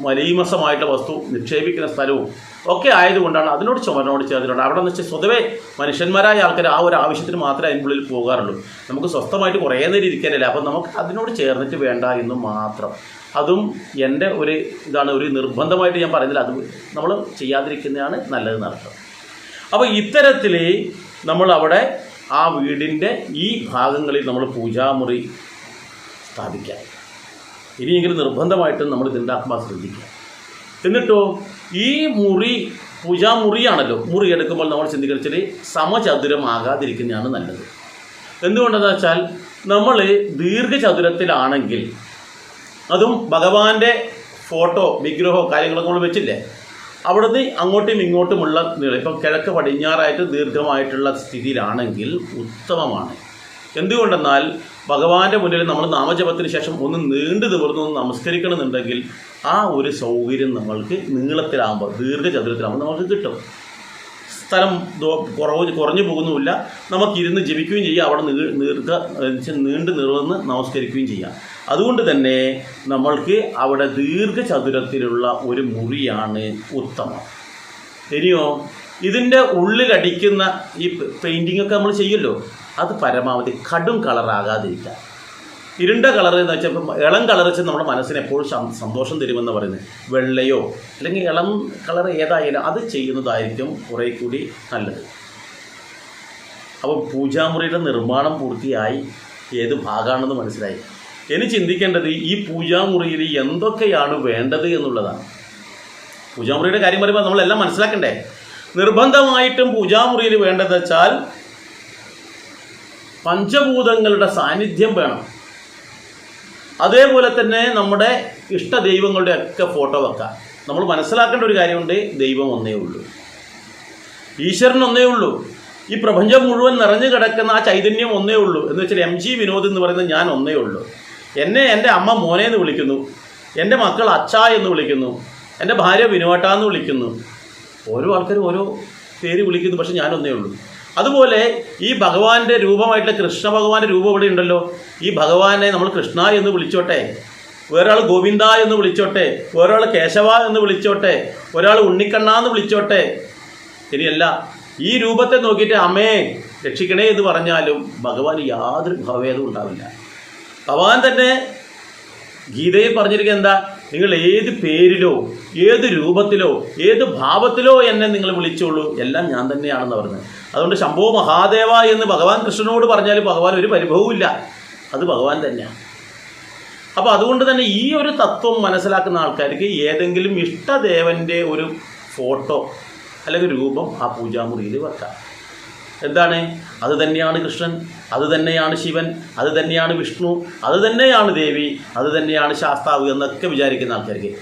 മലീമസമായിട്ടുള്ള വസ്തു നിക്ഷേപിക്കുന്ന സ്ഥലവും ഒക്കെ ആയതുകൊണ്ടാണ് അതിനോട് ചുമരിനോട് ചേർന്നിട്ടുണ്ട്. അവിടെ എന്ന് വെച്ചാൽ സ്വതവേ മനുഷ്യന്മാരായ ആൾക്കാർ ആ ഒരു ആവശ്യത്തിന് മാത്രമേ അതിനുള്ളിൽ പോകാറുള്ളൂ. നമുക്ക് സ്വസ്ഥമായിട്ട് കുറേ നേരം ഇരിക്കാനല്ല. അപ്പം നമുക്ക് അതിനോട് ചേർന്നിട്ട് വേണ്ട എന്ന് മാത്രം. അതും എൻ്റെ ഒരു ഇതാണ്, ഒരു നിർബന്ധമായിട്ട് ഞാൻ പറയുന്നില്ല. അത് നമ്മൾ ചെയ്യാതിരിക്കുന്നതാണ് നല്ലത് നടത്തുന്നത്. അപ്പോൾ ഇത്തരത്തിൽ നമ്മൾ അവിടെ ആ വീടിൻ്റെ ഈ ഭാഗങ്ങളിൽ നമ്മൾ പൂജാമുറി സ്ഥാപിക്കാം. ഇനിയെങ്കിലും നിർബന്ധമായിട്ടും നമ്മൾ ഇതുണ്ടാക്കുമ്പോൾ ശ്രദ്ധിക്കുക. എന്നിട്ടോ ഈ മുറി പൂജാമുറിയാണല്ലോ, മുറി എടുക്കുമ്പോൾ നമ്മൾ ചിന്തിക്കുന്നത് സമചതുരമാകാതിരിക്കുന്നതാണ് നല്ലത്. എന്തുകൊണ്ടെന്ന് വെച്ചാൽ നമ്മൾ ദീർഘചതുരത്തിലാണെങ്കിൽ, അതും ഭഗവാന്റെ ഫോട്ടോ വിഗ്രഹമോ കാര്യങ്ങളൊക്കെ നമ്മൾ വെച്ചില്ലേ, അവിടുന്ന് അങ്ങോട്ടും ഇങ്ങോട്ടുമുള്ള നീളം, ഇപ്പം കിഴക്ക് പടിഞ്ഞാറായിട്ട് ദീർഘമായിട്ടുള്ള സ്ഥിതിയിലാണെങ്കിൽ ഉത്തമമാണ്. എന്തുകൊണ്ടെന്നാൽ ഭഗവാന്റെ മുന്നിൽ നമ്മൾ നാമജപത്തിന് ശേഷം ഒന്ന് നീണ്ടു നിവർന്ന് നമസ്കരിക്കണമെന്നുണ്ടെങ്കിൽ ആ ഒരു സൗകര്യം നമ്മൾക്ക് നീളത്തിലാകുമ്പോൾ, ദീർഘചതുരത്തിലാകുമ്പോൾ നമുക്ക് കിട്ടും. സ്ഥലം കുറഞ്ഞു പോകുന്നുമില്ല. നമുക്കിരുന്ന് ജപിക്കുകയും ചെയ്യാം, അവിടെ നീണ്ടു നിവർന്ന് നമസ്കരിക്കുകയും ചെയ്യാം. അതുകൊണ്ട് തന്നെ നമ്മൾക്ക് അവിടെ ദീർഘചതുരത്തിലുള്ള ഒരു മുറിയാണ് ഉത്തമം. ഇനിയോ ഇതിൻ്റെ ഉള്ളിലടിക്കുന്ന ഈ പെയിൻറ്റിങ്ങൊക്കെ നമ്മൾ ചെയ്യുമല്ലോ, അത് പരമാവധി കടും കളറാകാതിരിക്കുക. ഇരുണ്ട കളർ എന്ന് വെച്ചാൽ ഇളം കളർ വെച്ചാൽ നമ്മുടെ മനസ്സിന് എപ്പോഴും സന്തോഷം തരുമെന്ന് പറയുന്നത്. വെള്ളയോ അല്ലെങ്കിൽ ഇളം കളർ ഏതായാലും അത് ചെയ്യുന്നതായിരിക്കും കുറേ കൂടി നല്ലത്. അപ്പോൾ പൂജാമുറിയുടെ നിർമ്മാണം പൂർത്തിയായി, ഏത് ഭാഗമാണെന്ന് മനസ്സിലായി. ഇനി ചിന്തിക്കേണ്ടത് ഈ പൂജാമുറിയിൽ എന്തൊക്കെയാണ് വേണ്ടത് എന്നുള്ളതാണ്. പൂജാമുറിയുടെ കാര്യം പറയുമ്പോൾ നമ്മളെല്ലാം മനസ്സിലാക്കണ്ടേ. നിർബന്ധമായിട്ടും പൂജാമുറിയിൽ വേണ്ടതെന്ന് വെച്ചാൽ പഞ്ചഭൂതങ്ങളുടെ സാന്നിധ്യം വേണം. അതേപോലെ തന്നെ നമ്മുടെ ഇഷ്ടദൈവങ്ങളുടെ ഒക്കെ ഫോട്ടോ വെക്കാം. നമ്മൾ മനസ്സിലാക്കേണ്ട ഒരു കാര്യമുണ്ട്, ദൈവം ഒന്നേ ഉള്ളൂ, ഈശ്വരൻ ഒന്നേ ഉള്ളൂ. ഈ പ്രപഞ്ചം മുഴുവൻ നിറഞ്ഞു കിടക്കുന്ന ആ ചൈതന്യം ഒന്നേ ഉള്ളൂ. എന്ന് വെച്ചാൽ MG വിനോദ് എന്ന് പറയുന്നത് ഞാൻ ഒന്നേ ഉള്ളൂ. എന്നെ എൻ്റെ അമ്മ മോനെ എന്ന് വിളിക്കുന്നു, എൻ്റെ മക്കൾ അച്ഛ എന്ന് വിളിക്കുന്നു, എൻ്റെ ഭാര്യ വിനോട്ട എന്ന് വിളിക്കുന്നു. ഓരോ ആൾക്കാരും ഓരോ പേര് വിളിക്കുന്നു, പക്ഷെ ഞാനൊന്നേ ഉള്ളൂ. അതുപോലെ ഈ ഭഗവാന്റെ രൂപമായിട്ടുള്ള കൃഷ്ണ ഭഗവാന്റെ രൂപം ഇവിടെ ഉണ്ടല്ലോ. ഈ ഭഗവാനെ നമ്മൾ കൃഷ്ണ എന്ന് വിളിച്ചോട്ടെ, വേറൊരാൾ ഗോവിന്ദ എന്ന് വിളിച്ചോട്ടെ, വേറൊരാൾ കേശവ എന്ന് വിളിച്ചോട്ടെ, ഒരാൾ ഉണ്ണിക്കണ്ണ എന്ന് വിളിച്ചോട്ടെ. ശരിയല്ല, ഈ രൂപത്തെ നോക്കിയിട്ട് അമ്മേ രക്ഷിക്കണേ എന്ന് പറഞ്ഞാലും ഭഗവാൻ യാതൊരു ഭാവഭേദവും ഉണ്ടാവില്ല. ഭഗവാൻ തന്നെ ഗീതയിൽ പറഞ്ഞിരിക്കുക എന്താ, നിങ്ങൾ ഏത് പേരിലോ ഏത് രൂപത്തിലോ ഏത് ഭാവത്തിലോ എന്നെ നിങ്ങൾ വിളിച്ചോളൂ, എല്ലാം ഞാൻ തന്നെയാണെന്ന് പറഞ്ഞത്. അതുകൊണ്ട് ശംഭോ മഹാദേവ എന്ന് ഭഗവാൻ കൃഷ്ണനോട് പറഞ്ഞാൽ ഭഗവാൻ ഒരു പരിഭവവും ഇല്ല, അത് ഭഗവാൻ തന്നെയാണ്. അപ്പോൾ അതുകൊണ്ട് തന്നെ ഈ ഒരു തത്വം മനസ്സിലാക്കുന്ന ആൾക്കാർക്ക് ഏതെങ്കിലും ഇഷ്ടദേവൻ്റെ ഒരു ഫോട്ടോ അല്ലെങ്കിൽ രൂപം ആ പൂജാമുറിയിൽ വെക്കാം. എന്താണ്? അത് തന്നെയാണ് കൃഷ്ണൻ, അത് തന്നെയാണ് ശിവൻ, അത് തന്നെയാണ് വിഷ്ണു, അത് തന്നെയാണ് ദേവി, അത് തന്നെയാണ് ശാസ്താവ് എന്നൊക്കെ വിചാരിക്കുന്ന ആൾക്കാർക്ക്.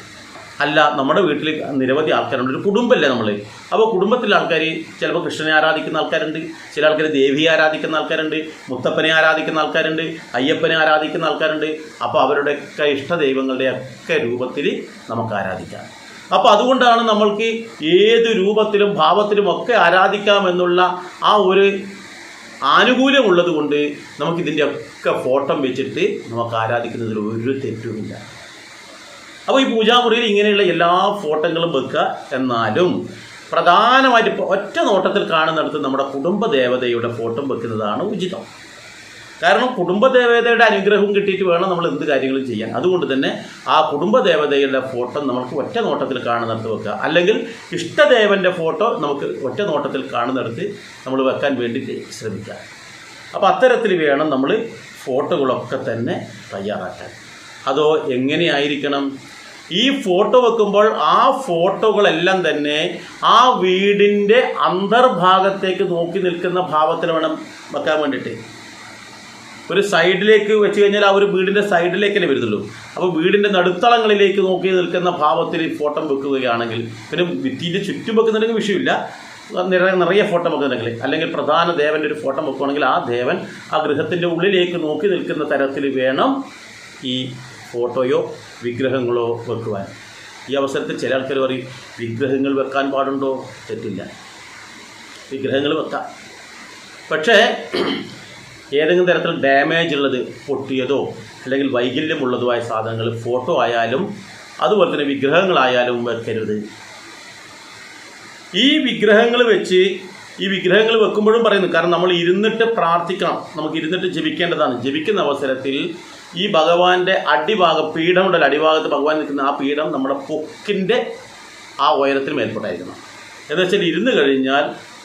അല്ല, നമ്മുടെ വീട്ടിൽ നിരവധി ആൾക്കാരുണ്ട്, ഒരു കുടുംബമല്ലേ നമ്മൾ. അപ്പോൾ കുടുംബത്തിലെ ആൾക്കാർ ചിലപ്പോൾ കൃഷ്ണനെ ആരാധിക്കുന്ന ആൾക്കാരുണ്ട്, ചില ആൾക്കാർ ദേവിയെ ആരാധിക്കുന്ന ആൾക്കാരുണ്ട്, മുത്തപ്പനെ ആരാധിക്കുന്ന ആൾക്കാരുണ്ട്, അയ്യപ്പനെ ആരാധിക്കുന്ന ആൾക്കാരുണ്ട്. അപ്പോൾ അവരുടെയൊക്കെ ഇഷ്ടദൈവങ്ങളുടെയൊക്കെ രൂപത്തിൽ നമുക്ക് ആരാധിക്കാം. അപ്പോൾ അതുകൊണ്ടാണ് നമ്മൾക്ക് ഏത് രൂപത്തിലും ഭാവത്തിലും ഒക്കെ ആരാധിക്കാമെന്നുള്ള ആ ഒരു ആനുകൂല്യമുള്ളത് കൊണ്ട് നമുക്കിതിൻ്റെ ഒക്കെ ഫോട്ടോ വെച്ചിട്ട് നമുക്ക് ആരാധിക്കുന്നതിൽ ഒരു തെറ്റുമില്ല. അപ്പോൾ ഈ പൂജാമുറിയിൽ ഇങ്ങനെയുള്ള എല്ലാ ഫോട്ടോകളും വെക്കുക. എന്നാലും പ്രധാനമായിട്ട് ഒറ്റ നോട്ടത്തിൽ കാണുന്നിടത്ത് നമ്മുടെ കുടുംബദേവതയുടെ ഫോട്ടോ വെക്കുന്നതാണ് ഉചിതം. കാരണം കുടുംബദേവതയുടെ അനുഗ്രഹം കിട്ടിയിട്ട് വേണം നമ്മൾ എന്ത് കാര്യങ്ങളും ചെയ്യാൻ. അതുകൊണ്ട് തന്നെ ആ കുടുംബദേവതയുടെ ഫോട്ടോ നമുക്ക് ഒറ്റ നോട്ടത്തിൽ കാണുന്നിടത്ത് വെക്കുക. അല്ലെങ്കിൽ ഇഷ്ടദേവൻ്റെ ഫോട്ടോ നമുക്ക് ഒറ്റ നോട്ടത്തിൽ കാണുന്നിടത്ത് നമ്മൾ വെക്കാൻ വേണ്ടിയിട്ട് ശ്രമിക്കുക. അപ്പോൾ അത്തരത്തിൽ വേണം നമ്മൾ ഫോട്ടോകളൊക്കെ തന്നെ തയ്യാറാക്കാൻ. അതോ എങ്ങനെയായിരിക്കണം? ഈ ഫോട്ടോ വെക്കുമ്പോൾ ആ ഫോട്ടോകളെല്ലാം തന്നെ ആ വീടിൻ്റെ അന്തർഭാഗത്തേക്ക് നോക്കി നിൽക്കുന്ന ഭാവത്തിൽ വേണം വെക്കാൻ വേണ്ടിയിട്ട്. ഒരു സൈഡിലേക്ക് വെച്ച് കഴിഞ്ഞാൽ ആ ഒരു വീടിൻ്റെ സൈഡിലേക്കല്ലേ വരുന്നുള്ളൂ. അപ്പോൾ വീടിൻ്റെ നടുത്തളങ്ങളിലേക്ക് നോക്കി നിൽക്കുന്ന ഭാവത്തിൽ ഫോട്ടോ വെക്കുകയാണെങ്കിൽ, പിന്നെ ഭിത്തിൻ്റെ ചുറ്റും വെക്കുന്നുണ്ടെങ്കിൽ വിഷയമില്ല, നിറയെ ഫോട്ടോ വെക്കുന്നുണ്ടെങ്കിൽ, അല്ലെങ്കിൽ പ്രധാന ദേവൻ്റെ ഒരു ഫോട്ടോ വെക്കുകയാണെങ്കിൽ ആ ദേവൻ ആ ഗൃഹത്തിൻ്റെ ഉള്ളിലേക്ക് നോക്കി നിൽക്കുന്ന തരത്തിൽ വേണം ഈ ഫോട്ടോയോ വിഗ്രഹങ്ങളോ വെക്കുവാൻ. ഈ അവസരത്തിൽ ചില ആൾക്കാർ പറയും, വിഗ്രഹങ്ങൾ വെക്കാൻ പാടുണ്ടോ? തെറ്റില്ല, വിഗ്രഹങ്ങൾ വെക്കാം. പക്ഷേ ഏതെങ്കിലും തരത്തിൽ ഡാമേജ് ഉള്ളത്, പൊട്ടിയതോ അല്ലെങ്കിൽ വൈകല്യമുള്ളതോ ആയ സാധനങ്ങൾ ഫോട്ടോ ആയാലും അതുപോലെ തന്നെ വിഗ്രഹങ്ങളായാലും വെക്കരുത്. ഈ വിഗ്രഹങ്ങൾ വെക്കുമ്പോഴും പറയുന്നു, കാരണം നമ്മൾ ഇരുന്നിട്ട് പ്രാർത്ഥിക്കണം, നമുക്ക് ഇരുന്നിട്ട് ജപിക്കേണ്ടതാണ്. ജപിക്കുന്ന അവസരത്തിൽ ഈ ഭഗവാന്റെ അടിഭാഗം, പീഠമുണ്ടല്ലോ, അടിഭാഗത്ത് ഭഗവാൻ നിൽക്കുന്ന ആ പീഠം നമ്മുടെ പൊക്കിൻ്റെ ആ ഉയരത്തിൽ മേൽപ്പോട്ടായിരിക്കണം. എന്ന് വെച്ചാൽ ഇരുന്ന് കഴിഞ്ഞാൽ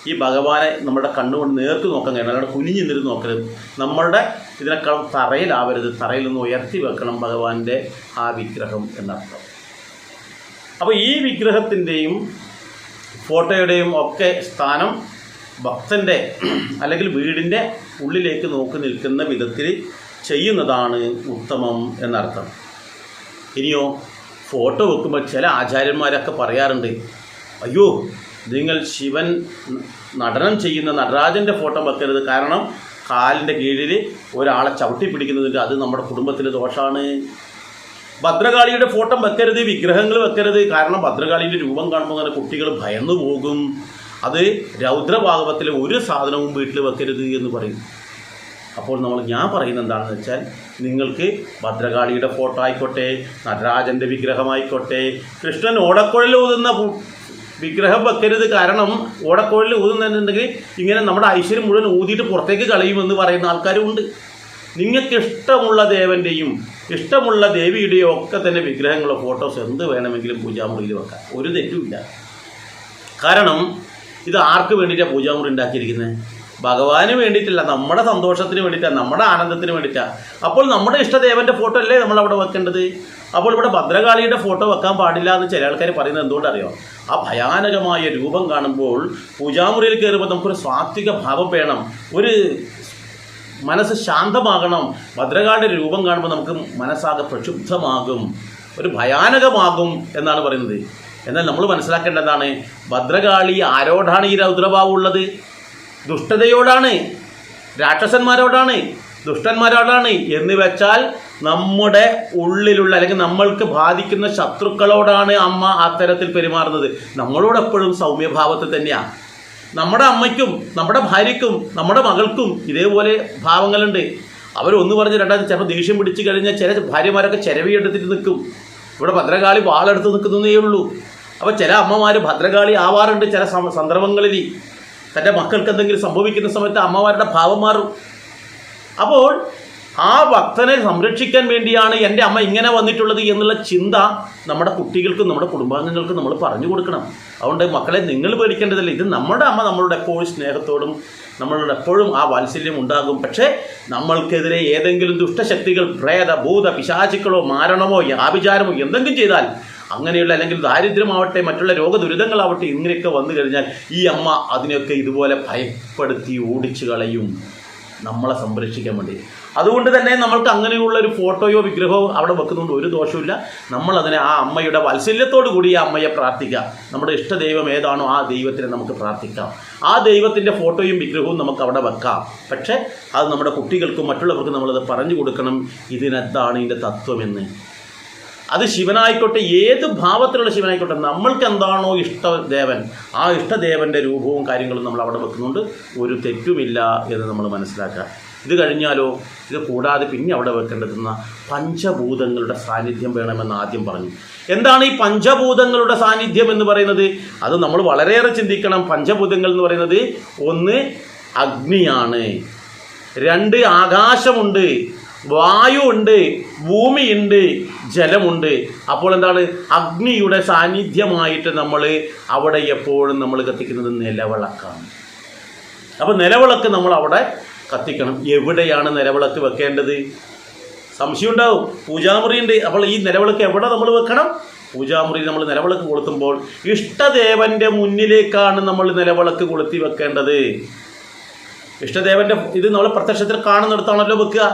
ഈ ഭഗവാനെ നമ്മുടെ കണ്ണുകൊണ്ട് നേർക്ക് നോക്കാൻ കഴിയണം, അല്ലാതെ കുനിഞ്ഞു നിന്നിരുന്ന് നോക്കരുത്. നമ്മളുടെ ഇതിനേക്കാളും തറയിലാവരുത്, തറയിൽ നിന്ന് ഉയർത്തി വെക്കണം ഭഗവാന്റെ ആ വിഗ്രഹം എന്നർത്ഥം. അപ്പോൾ ഈ വിഗ്രഹത്തിൻ്റെയും ഫോട്ടോയുടെയും ഒക്കെ സ്ഥാനം ഭക്തൻ്റെ അല്ലെങ്കിൽ വീടിൻ്റെ ഉള്ളിലേക്ക് നോക്കി നിൽക്കുന്ന വിധത്തിൽ ചെയ്യുന്നതാണ് ഉത്തമം എന്നർത്ഥം. ഇനിയോ ഫോട്ടോ വെക്കുമ്പോൾ ചില ആചാര്യന്മാരൊക്കെ പറയാറുണ്ട്, അയ്യോ നിങ്ങൾ ശിവൻ നടനം ചെയ്യുന്ന നടരാജൻ്റെ ഫോട്ടോ വെക്കരുത്, കാരണം കാലിൻ്റെ കീഴിൽ ഒരാളെ ചവിട്ടി പിടിക്കുന്നതിൻ്റെ അത് നമ്മുടെ കുടുംബത്തിലെ ദോഷമാണ്. ഭദ്രകാളിയുടെ ഫോട്ടോ വെക്കരുത്, വിഗ്രഹങ്ങൾ വെക്കരുത്, കാരണം ഭദ്രകാളിയുടെ രൂപം കാണുമ്പോൾ തന്നെ കുട്ടികൾ ഭയന്നു പോകും. അത് രൗദ്രഭാഗവത്തിലെ ഒരു സാധനവും വീട്ടിൽ വെക്കരുത് എന്ന് പറയും. അപ്പോൾ ഞാൻ പറയുന്നത് എന്താണെന്ന് വെച്ചാൽ, നിങ്ങൾക്ക് ഭദ്രകാളിയുടെ ഫോട്ടോ ആയിക്കോട്ടെ, നടരാജൻ്റെ വിഗ്രഹമായിക്കോട്ടെ, കൃഷ്ണൻ ഓടക്കുഴൽ ഊതുന്ന വിഗ്രഹം വെക്കരുത്, കാരണം ഓടക്കുഴൽ ഊതുന്നുണ്ടെങ്കിൽ ഇങ്ങനെ നമ്മുടെ ഐശ്വര്യം മുഴുവൻ ഊതിയിട്ട് പുറത്തേക്ക് കളയുമെന്ന് പറയുന്ന ആൾക്കാരും ഉണ്ട്. നിങ്ങൾക്ക് ഇഷ്ടമുള്ള ദേവൻ്റെയും ഇഷ്ടമുള്ള ദേവിയുടെയും ഒക്കെ തന്നെ വിഗ്രഹങ്ങളോ ഫോട്ടോസ് എന്ത് വേണമെങ്കിലും പൂജാമുറിയിൽ വെക്കാം, ഒരു തെറ്റുമില്ല. കാരണം ഇത് ആർക്ക് വേണ്ടിയിട്ടാണ് പൂജാമുറി ഉണ്ടാക്കിയിരിക്കുന്നത്? ഭഗവാന് വേണ്ടിയിട്ടില്ല, നമ്മുടെ സന്തോഷത്തിന് വേണ്ടിയിട്ടാണ്, നമ്മുടെ ആനന്ദത്തിന് വേണ്ടിയിട്ടാണ്. അപ്പോൾ നമ്മുടെ ഇഷ്ടദേവൻ്റെ ഫോട്ടോ അല്ലേ നമ്മളവിടെ വെക്കേണ്ടത്. അപ്പോൾ ഇവിടെ ഭദ്രകാളിയുടെ ഫോട്ടോ വെക്കാൻ പാടില്ല എന്ന് ചില ആൾക്കാർ പറയുന്നത് എന്തുകൊണ്ടറിയോ? ആ ഭയാനകമായ രൂപം കാണുമ്പോൾ പൂജാമുറിയിൽ കയറുമ്പോൾ നമുക്കൊരു സാത്വിക ഭാവം വേണം, ഒരു മനസ്സ് ശാന്തമാകണം. ഭദ്രകാളിയുടെ രൂപം കാണുമ്പോൾ നമുക്ക് മനസ്സാകെ പ്രക്ഷുബ്ധമാകും, ഒരു ഭയാനകമാകും എന്നാണ് പറയുന്നത്. എന്നാൽ നമ്മൾ മനസ്സിലാക്കേണ്ടതാണ്, ഭദ്രകാളി ആരോടാണ് ഈ രൗദ്രഭാവം ഉള്ളത്? ദുഷ്ടതയോടാണ്, രാക്ഷസന്മാരോടാണ്, ദുഷ്ടന്മാരോടാണ്. എന്ന് വെച്ചാൽ നമ്മുടെ ഉള്ളിലുള്ള അല്ലെങ്കിൽ നമ്മൾക്ക് ബാധിക്കുന്ന ശത്രുക്കളോടാണ് അമ്മ അത്തരത്തിൽ പെരുമാറുന്നത്. നമ്മളോടെപ്പോഴും സൗമ്യഭാവത്തിൽ തന്നെയാണ്. നമ്മുടെ അമ്മയ്ക്കും നമ്മുടെ ഭാര്യയ്ക്കും നമ്മുടെ മകൾക്കും ഇതേപോലെ ഭാവങ്ങളുണ്ട്. അവരൊന്ന് പറഞ്ഞ് രണ്ടാമത് ചിലപ്പോൾ ദേഷ്യം പിടിച്ച് കഴിഞ്ഞാൽ ചില ഭാര്യമാരൊക്കെ ചിരവിയെടുത്തിട്ട് നിൽക്കും. ഇവിടെ ഭദ്രകാളി വാളെടുത്ത് നിൽക്കുന്നതേ ഉള്ളൂ. അപ്പോൾ ചില അമ്മമാർ ഭദ്രകാളി ആവാറുണ്ട് ചില സന്ദർഭങ്ങളിൽ. തൻ്റെ മക്കൾക്ക് എന്തെങ്കിലും സംഭവിക്കുന്ന സമയത്ത് അമ്മമാരുടെ ഭാവം മാറും. അപ്പോൾ ആ ഭക്തനെ സംരക്ഷിക്കാൻ വേണ്ടിയാണ് എൻ്റെ അമ്മ ഇങ്ങനെ വന്നിട്ടുള്ളത് എന്നുള്ള ചിന്ത നമ്മുടെ കുട്ടികൾക്കും നമ്മുടെ കുടുംബാംഗങ്ങൾക്കും നമ്മൾ പറഞ്ഞു കൊടുക്കണം. അതുകൊണ്ട് മക്കളെ, നിങ്ങൾ പേടിക്കേണ്ടതില്ല. ഇത് നമ്മുടെ അമ്മ നമ്മളോട് എപ്പോഴും സ്നേഹത്തോടും നമ്മളോട് എപ്പോഴും ആ വാത്സല്യം ഉണ്ടാകും. പക്ഷേ നമ്മൾക്കെതിരെ ഏതെങ്കിലും ദുഷ്ടശക്തികൾ, പ്രേത ഭൂത പിശാചുക്കളോ മാരണമോ ആഭിചാരമോ എന്തെങ്കിലും ചെയ്താൽ, അങ്ങനെയുള്ള അല്ലെങ്കിൽ ദാരിദ്ര്യമാവട്ടെ മറ്റുള്ള രോഗദുരിതങ്ങളാവട്ടെ ഇങ്ങനെയൊക്കെ വന്നു കഴിഞ്ഞാൽ ഈ അമ്മ അതിനെയൊക്കെ ഇതുപോലെ ഭയപ്പെടുത്തി ഓടിച്ചു കളയും നമ്മളെ സംരക്ഷിക്കാൻ വേണ്ടി. അതുകൊണ്ട് തന്നെ നമ്മൾക്ക് അങ്ങനെയുള്ള ഒരു ഫോട്ടോയോ വിഗ്രഹമോ അവിടെ വെക്കുന്നതുകൊണ്ട് ഒരു ദോഷമില്ല. നമ്മളതിനെ ആ അമ്മയുടെ വാത്സല്യത്തോടു കൂടി ആ അമ്മയെ പ്രാർത്ഥിക്കാം. നമ്മുടെ ഇഷ്ടദൈവം ഏതാണോ ആ ദൈവത്തിനെ നമുക്ക് പ്രാർത്ഥിക്കാം. ആ ദൈവത്തിൻ്റെ ഫോട്ടോയും വിഗ്രഹവും നമുക്ക് അവിടെ വെക്കാം. പക്ഷേ അത് നമ്മുടെ കുട്ടികൾക്കും മറ്റുള്ളവർക്കും നമ്മളത് പറഞ്ഞു കൊടുക്കണം, ഇതിനെന്താണ് ഇതിൻ്റെ തത്വമെന്ന്. അത് ശിവനായിക്കോട്ടെ, ഏത് ഭാവത്തിലുള്ള ശിവനായിക്കോട്ടെ, നമ്മൾക്ക് എന്താണോ ഇഷ്ടദേവൻ, ആ ഇഷ്ടദേവൻ്റെ രൂപവും കാര്യങ്ങളും നമ്മൾ അവിടെ വെക്കുന്നുണ്ട്, ഒരു തെറ്റുമില്ല എന്ന് നമ്മൾ മനസ്സിലാക്കുക. ഇത് കഴിഞ്ഞാലോ, ഇത് കൂടാതെ പിന്നെ അവിടെ വെക്കേണ്ടതെന്ന പഞ്ചഭൂതങ്ങളുടെ സാന്നിധ്യം വേണമെന്ന് ആദ്യം പറഞ്ഞു. എന്താണ് ഈ പഞ്ചഭൂതങ്ങളുടെ സാന്നിധ്യം എന്ന് പറയുന്നത്? അത് നമ്മൾ വളരെയേറെ ചിന്തിക്കണം. പഞ്ചഭൂതങ്ങൾ എന്ന് പറയുന്നത്, ഒന്ന് അഗ്നിയാണ്, രണ്ട് ആകാശമുണ്ട്, വായു ഉണ്ട്, ഭൂമിയുണ്ട്, ജലമുണ്ട്. അപ്പോൾ എന്താണ്? അഗ്നിയുടെ സാന്നിധ്യമായിട്ട് നമ്മൾ അവിടെ എപ്പോഴും നമ്മൾ കത്തിക്കുന്നത് നിലവിളക്കാണ്. അപ്പോൾ നിലവിളക്ക് നമ്മൾ അവിടെ കത്തിക്കണം. എവിടെയാണ് നിലവിളക്ക് വെക്കേണ്ടത്? സംശയം ഉണ്ടാവും. പൂജാമുറിയുണ്ട്. അപ്പോൾ ഈ നിലവിളക്ക് എവിടെ നമ്മൾ വെക്കണം? പൂജാമുറിയിൽ നമ്മൾ നിലവിളക്ക് കൊളുത്തുമ്പോൾ ഇഷ്ടദേവൻ്റെ മുന്നിലേക്കാണ് നമ്മൾ നിലവിളക്ക് കൊളുത്തി വെക്കേണ്ടത്. ഇഷ്ടദേവൻ്റെ ഇത് നമ്മൾ പ്രത്യക്ഷത്തിൽ കാണുന്നിടത്താണല്ലോ വെക്കുക.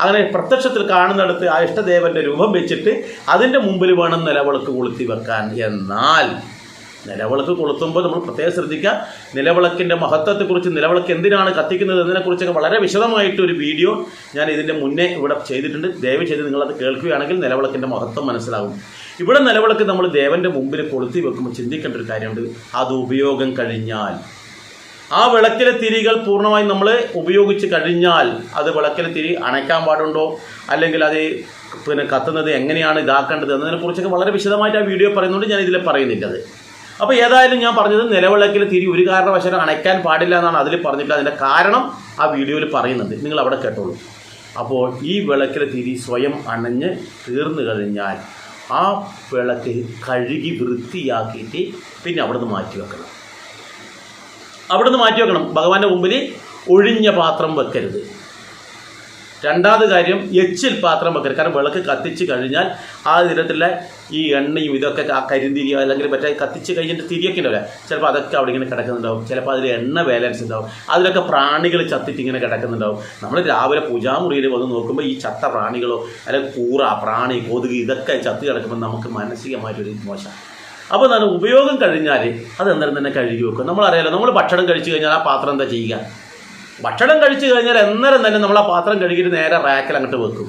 അങ്ങനെ പ്രത്യക്ഷത്തിൽ കാണുന്നിടത്ത് ആ ഇഷ്ടദേവൻ്റെ രൂപം വെച്ചിട്ട് അതിൻ്റെ മുമ്പിൽ വേണം നിലവിളക്ക് കൊളുത്തി വെക്കാൻ. എന്നാൽ നിലവിളക്ക് കൊളുത്തുമ്പോൾ നമ്മൾ പ്രത്യേകം ശ്രദ്ധിക്കുക. നിലവിളക്കിൻ്റെ മഹത്വത്തെക്കുറിച്ച്, നിലവിളക്ക് എന്തിനാണ് കത്തിക്കുന്നത് എന്നതിനെക്കുറിച്ചൊക്കെ വളരെ വിശദമായിട്ടൊരു വീഡിയോ ഞാൻ ഇതിൻ്റെ മുന്നേ ഇവിടെ ചെയ്തിട്ടുണ്ട്. ദയവ് ചെയ്ത് നിങ്ങളത് കേൾക്കുകയാണെങ്കിൽ നിലവിളക്കിൻ്റെ മഹത്വം മനസ്സിലാകും. ഇവിടെ നിലവിളക്ക് നമ്മൾ ദേവൻ്റെ മുമ്പിൽ കൊളുത്തി വെക്കുമ്പോൾ ചിന്തിക്കേണ്ട ഒരു കാര്യമുണ്ട്. അത് ഉപയോഗം കഴിഞ്ഞാൽ, ആ വിളക്കിലെ തിരികൾ പൂർണ്ണമായും നമ്മൾ ഉപയോഗിച്ച് കഴിഞ്ഞാൽ, അത് വിളക്കിലെ തിരി അണയ്ക്കാൻ പാടുണ്ടോ, അല്ലെങ്കിൽ അത് കത്തുന്നത് എങ്ങനെയാണ് ഇതാക്കേണ്ടത് എന്നതിനെക്കുറിച്ചൊക്കെ വളരെ വിശദമായിട്ട് ആ വീഡിയോ പറയുന്നുണ്ട്. ഞാൻ ഇതിൽ പറയുന്നില്ല അത്. അപ്പോൾ ഏതായാലും ഞാൻ പറഞ്ഞത് നിലവിളക്കിലെ തിരി ഒരു കാരണവശാലും അണയ്ക്കാൻ പാടില്ല എന്നാണ് അതിൽ പറഞ്ഞിട്ടുള്ളത്. അതിൻ്റെ കാരണം ആ വീഡിയോയിൽ പറയുന്നുണ്ട്, നിങ്ങൾ അവിടെ കേട്ടോളൂ. അപ്പോൾ ഈ വിളക്കിലെ തിരി സ്വയം അണഞ്ഞ് തീർന്നു കഴിഞ്ഞാൽ ആ വിളക്ക് കഴുകി വൃത്തിയാക്കിയിട്ട് പിന്നെ അവിടെ നിന്ന് മാറ്റി വെക്കണം. ഭഗവാന്റെ മുമ്പിൽ ഒഴിഞ്ഞ പാത്രം വെക്കരുത്. രണ്ടാമത് കാര്യം, എച്ചിൽ പാത്രം വെക്കരുത്. കാരണം വിളക്ക് കത്തിച്ച് കഴിഞ്ഞാൽ ആ തരത്തിലുള്ള ഈ എണ്ണയും ഇതൊക്കെ ആ കരിന്തിരിയോ അല്ലെങ്കിൽ മറ്റേ കത്തിച്ച് കഴിഞ്ഞിട്ട് തിരിയൊക്കെ ഉണ്ടാവില്ല, ചിലപ്പോൾ അതൊക്കെ അവിടെ ഇങ്ങനെ കിടക്കുന്നുണ്ടാവും. ചിലപ്പോൾ അതിൽ എണ്ണ ബാലൻസ് ഉണ്ടാവും. അതിലൊക്കെ പ്രാണികൾ ചത്തിട്ട് ഇങ്ങനെ കിടക്കുന്നുണ്ടാവും. നമ്മൾ രാവിലെ പൂജാമുറിയിൽ വന്ന് നോക്കുമ്പോൾ ഈ ചത്ത പ്രാണികളോ അല്ലെങ്കിൽ കൂറ, പ്രാണി, കൊതുക് ഇതൊക്കെ ചത്ത് കിടക്കുമ്പോൾ നമുക്ക് മാനസികമായിട്ടൊരു മോശം. അപ്പോൾ എന്താണ്, ഉപയോഗം കഴിഞ്ഞാൽ അത് അന്നേരം തന്നെ കഴുകി വെക്കും. നമ്മളറിയാലോ, നമ്മൾ ഭക്ഷണം കഴിച്ചു കഴിഞ്ഞാൽ ആ പാത്രം എന്താ ചെയ്യുക? ഭക്ഷണം കഴിച്ചു കഴിഞ്ഞാൽ അന്നേരം തന്നെ നമ്മൾ ആ പാത്രം കഴുകിയിട്ട് നേരെ റാക്കിൽ അങ്ങോട്ട് വെക്കും.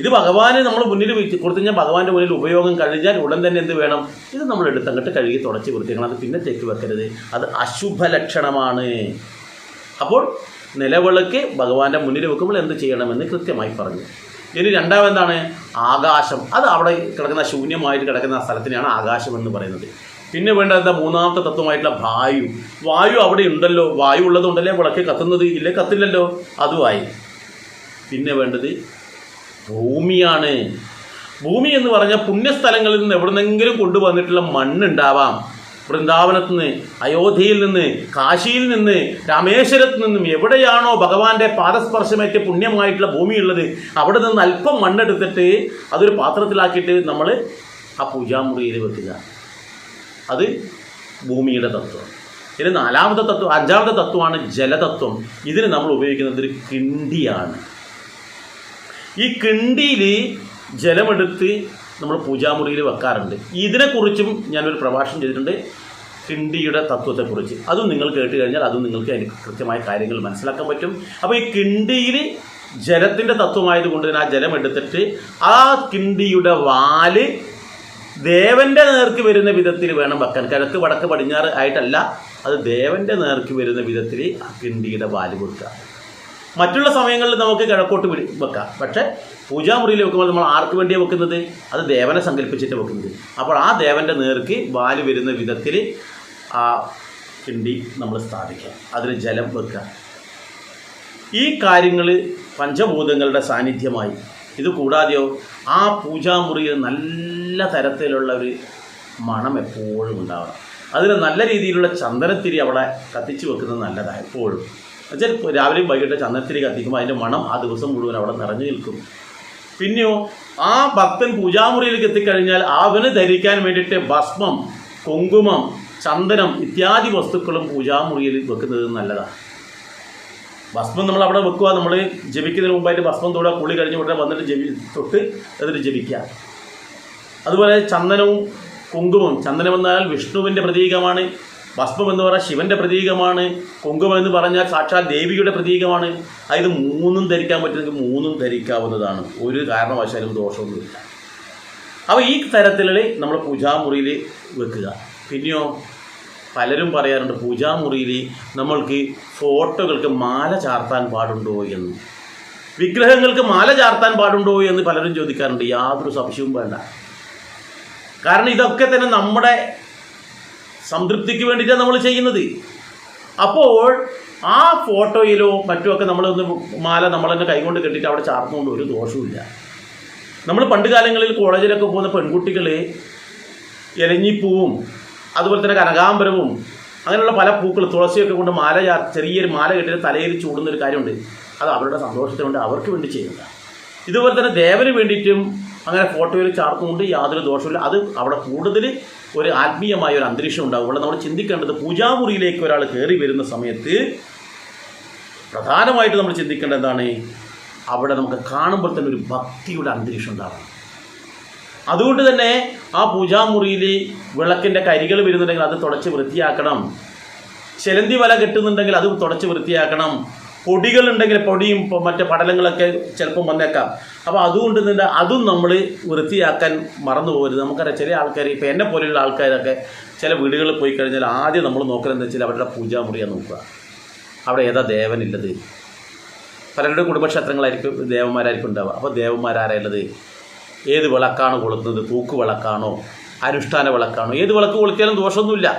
ഇത് ഭഗവാന് നമ്മൾ മുന്നിൽ കൊടുത്തു കഴിഞ്ഞാൽ ഭഗവാന്റെ മുന്നിൽ ഉപയോഗം കഴിഞ്ഞാൽ ഉടൻ തന്നെ എന്ത് വേണം? ഇത് നമ്മൾ എടുത്ത് അങ്ങോട്ട് കഴുകി തുടച്ച് വൃത്തിയാക്കണം. അത് പിന്നെ തെക്ക് വെക്കരുത്, അത് അശുഭ ലക്ഷണമാണ്. അപ്പോൾ നിലവിളക്ക് ഭഗവാന്റെ മുന്നിൽ വെക്കുമ്പോൾ എന്ത് ചെയ്യണമെന്ന് കൃത്യമായി പറഞ്ഞു. ഇനി രണ്ടാമതെന്താണ്? ആകാശം. അത് അവിടെ കിടക്കുന്ന ശൂന്യമായിട്ട് കിടക്കുന്ന സ്ഥലത്തിനെയാണ് ആകാശം എന്ന് പറയുന്നത്. പിന്നെ വേണ്ടത് എന്താ? മൂന്നാമത്തെ തത്വമായിട്ടുള്ള വായു. വായു അവിടെ ഉണ്ടല്ലോ, വായു ഉള്ളതുകൊണ്ടല്ലേ വിളക്ക് കത്തുന്നത്, ഇല്ലേ കത്തില്ലല്ലോ, അതുമായി. പിന്നെ വേണ്ടത് ഭൂമിയാണ്. ഭൂമി എന്ന് പറഞ്ഞാൽ പുണ്യസ്ഥലങ്ങളിൽ നിന്ന് എവിടെന്നെങ്കിലും കൊണ്ടുവന്നിട്ടുള്ള മണ്ണുണ്ടാവാം. വൃന്ദാവനത്ത് നിന്ന്, അയോധ്യയിൽ നിന്ന്, കാശിയിൽ നിന്ന്, രാമേശ്വരത്ത് നിന്നും എവിടെയാണോ ഭഗവാന്റെ പാദസ്പർശമേറ്റ് പുണ്യമായിട്ടുള്ള ഭൂമിയുള്ളത് അവിടെ നിന്ന് അല്പം മണ്ണെടുത്തിട്ട് അതൊരു പാത്രത്തിലാക്കിയിട്ട് നമ്മൾ ആ പൂജാമുറിയിൽ വെക്കുക. അത് ഭൂമിയുടെ തത്വം. ഇനി അഞ്ചാമത്തെ തത്വമാണ് ജലതത്വം. ഇതിന് നമ്മൾ ഉപയോഗിക്കുന്നത് ഒരു കിണ്ടിയാണ്. ഈ കിണ്ടിയിൽ ജലമെടുത്ത് നമ്മൾ പൂജാമുറിയിൽ വെക്കാറുണ്ട്. ഇതിനെക്കുറിച്ചും ഞാനൊരു പ്രഭാഷണം ചെയ്തിട്ടുണ്ട്, കിണ്ടിയുടെ തത്വത്തെക്കുറിച്ച്. അതും നിങ്ങൾ കേട്ട് കഴിഞ്ഞാൽ അതും നിങ്ങൾക്ക് അതിന് കൃത്യമായ കാര്യങ്ങൾ മനസ്സിലാക്കാൻ പറ്റും. അപ്പോൾ ഈ കിണ്ടിയിൽ ജലത്തിൻ്റെ തത്വമായതുകൊണ്ട് തന്നെ ആ ജലം എടുത്തിട്ട് ആ കിണ്ടിയുടെ വാല് ദേവൻ്റെ നേർക്ക് വരുന്ന വിധത്തിൽ വേണം വെക്കാൻ. കിഴക്ക് വടക്ക് പടിഞ്ഞാറ് ആയിട്ടല്ല, അത് ദേവൻ്റെ നേർക്ക് വരുന്ന വിധത്തിൽ ആ കിണ്ടിയുടെ വാല് വെക്കുക. മറ്റുള്ള സമയങ്ങളിൽ നമുക്ക് കിഴക്കോട്ട് വെക്കാം. പക്ഷേ പൂജാമുറിയിൽ വെക്കുമ്പോൾ നമ്മൾ ആർക്ക് വേണ്ടിയാണ് വെക്കുന്നത്? അത് ദേവനെ സങ്കല്പിച്ചിട്ട് വെക്കുന്നത്. അപ്പോൾ ആ ദേവൻ്റെ നേർക്ക് വാല് വരുന്ന വിധത്തിൽ ആ കിണ്ടി നമ്മൾ സ്ഥാപിക്കുക, അതിൽ ജലം വെക്കുക. ഈ കാര്യങ്ങൾ പഞ്ചഭൂതങ്ങളുടെ സാന്നിധ്യമായി. ഇത് കൂടാതെയോ ആ പൂജാമുറിയിൽ നല്ല തരത്തിലുള്ള ഒരു മണം എപ്പോഴും ഉണ്ടാവണം. അതിന് നല്ല രീതിയിലുള്ള ചന്ദനത്തിരി അവിടെ കത്തിച്ച് വെക്കുന്നത് നല്ലതാണ് എപ്പോഴും. എന്നുവെച്ചാൽ രാവിലെയും വൈകിട്ട് ചന്ദനത്തിരി കത്തിക്കുമ്പോൾ അതിൻ്റെ മണം ആ ദിവസം മുഴുവൻ അവിടെ നിറഞ്ഞു നിൽക്കും. പിന്നെയോ ആ ഭക്തൻ പൂജാമുറിയിലേക്ക് എത്തിക്കഴിഞ്ഞാൽ അവന് ധരിക്കാൻ വേണ്ടിയിട്ട് ഭസ്മം, കുങ്കുമം, ചന്ദനം ഇത്യാദി വസ്തുക്കളും പൂജാമുറിയിൽ വെക്കുന്നത് നല്ലതാണ്. ഭസ്മം നമ്മൾ അവിടെ വെക്കുക. നമ്മൾ ജപിക്കുന്നതിന് മുമ്പായിട്ട് ഭസ്മം തൊടുക, കുളി കഴിഞ്ഞ് ഉടനെ വന്നിട്ട് തൊട്ട് എന്നിട്ട് ജപിക്കുക. അതുപോലെ ചന്ദനവും കുങ്കുമം. ചന്ദനം എന്നാൽ വിഷ്ണുവിൻ്റെ പ്രതീകമാണ്, ഭസ്മം എന്ന് പറഞ്ഞാൽ ശിവൻ്റെ പ്രതീകമാണ്, കുങ്കുമം എന്ന് പറഞ്ഞാൽ സാക്ഷാൽ ദേവിയുടെ പ്രതീകമാണ്. ഇത് മൂന്നും ധരിക്കാൻ പറ്റുമെങ്കിൽ മൂന്നും ധരിക്കാവുന്നതാണ്, ഒരു കാരണവശാലും ദോഷമൊന്നുമില്ല. അപ്പോൾ ഈ തരത്തിൽ നമ്മൾ പൂജാമുറിയിൽ വെക്കുക. പിന്നെയോ പലരും പറയാറുണ്ട് പൂജാമുറിയിൽ നമ്മൾക്ക് ഫോട്ടോകൾക്ക് മാല ചാർത്താൻ പാടുണ്ടോ എന്ന്, വിഗ്രഹങ്ങൾക്ക് മാല ചാർത്താൻ പാടുണ്ടോ എന്ന് പലരും ചോദിക്കാറുണ്ട്. യാതൊരു സംശയവും വേണ്ട. കാരണം ഇതൊക്കെ തന്നെ നമ്മുടെ സംതൃപ്തിക്ക് വേണ്ടിയിട്ടാണ് നമ്മൾ ചെയ്യുന്നത്. അപ്പോൾ ആ ഫോട്ടോയിലോ മറ്റുമൊക്കെ നമ്മളൊന്ന് മാല നമ്മൾ തന്നെ കൈകൊണ്ട് കെട്ടിയിട്ട് അവിടെ ചാർത്തുകൊണ്ട് ഒരു ദോഷവുമില്ല. നമ്മൾ പണ്ട് കാലങ്ങളിൽ കോളേജിലൊക്കെ പോകുന്ന പെൺകുട്ടികൾ ഇലഞ്ഞിപ്പൂവും അതുപോലെ തന്നെ കനകാംബരവും അങ്ങനെയുള്ള പല പൂക്കൾ, തുളസിയൊക്കെ കൊണ്ട് മാല ചെറിയൊരു മാല കെട്ടിയിട്ട് തലയിൽ ചൂടുന്നൊരു കാര്യമുണ്ട്. അത് അവരുടെ സന്തോഷത്തിനുണ്ട്, അവർക്ക് വേണ്ടി ചെയ്യുന്നതാണ്. ഇതുപോലെ തന്നെ ദേവന് വേണ്ടിയിട്ടും അങ്ങനെ ഫോട്ടോയിൽ ചാർത്തുകൊണ്ട് യാതൊരു ദോഷമില്ല. അത് അവിടെ കൂടുതൽ ഒരു ആത്മീയമായ ഒരു അന്തരീക്ഷം ഉണ്ടാകും. ഇവിടെ നമ്മൾ ചിന്തിക്കേണ്ടത് പൂജാമുറിയിലേക്ക് ഒരാൾ കയറി വരുന്ന സമയത്ത് പ്രധാനമായിട്ട് നമ്മൾ ചിന്തിക്കേണ്ടത് എന്താണ്? അവിടെ നമുക്ക് കാണുമ്പോൾ തന്നെ ഒരു ഭക്തിയുടെ അന്തരീക്ഷം ഉണ്ടാകണം. അതുകൊണ്ട് തന്നെ ആ പൂജാമുറിയിൽ വിളക്കിൻ്റെ കരികൾ വരുന്നുണ്ടെങ്കിൽ അത് തുടച്ച് വൃത്തിയാക്കണം. ചിലന്തി വല കെട്ടുന്നുണ്ടെങ്കിൽ അത് തുടച്ച് വൃത്തിയാക്കണം. പൊടികളുണ്ടെങ്കിൽ പൊടിയും മറ്റേ പടലങ്ങളൊക്കെ ചിലപ്പം വന്നേക്കാം. അപ്പോൾ അതുകൊണ്ട് തന്നെ അതും നമ്മൾ വൃത്തിയാക്കാൻ മറന്നു പോകരുത്. നമുക്കറിയാം ചില ആൾക്കാർ, ഇപ്പോൾ എന്നെ പോലെയുള്ള ആൾക്കാരൊക്കെ ചില വീടുകളിൽ പോയി കഴിഞ്ഞാൽ ആദ്യം നമ്മൾ നോക്കുന്നത് വെച്ചാൽ അവരുടെ പൂജാമുറിയാണ് നോക്കുക. അവിടെ ഏതാ ദേവനുള്ളത്? പലരുടെ കുടുംബക്ഷേത്രങ്ങളായിരിക്കും ദേവന്മാരായിരിക്കും ഉണ്ടാവുക. അപ്പോൾ ദേവന്മാരാരുള്ളത്? ഏത് വിളക്കാണ് കൊളുത്തുന്നത്? തൂക്ക് വിളക്കാണോ, അനുഷ്ഠാന വിളക്കാണോ? ഏത് വിളക്ക് കൊളുത്തിയാലും ദോഷമൊന്നുമില്ല.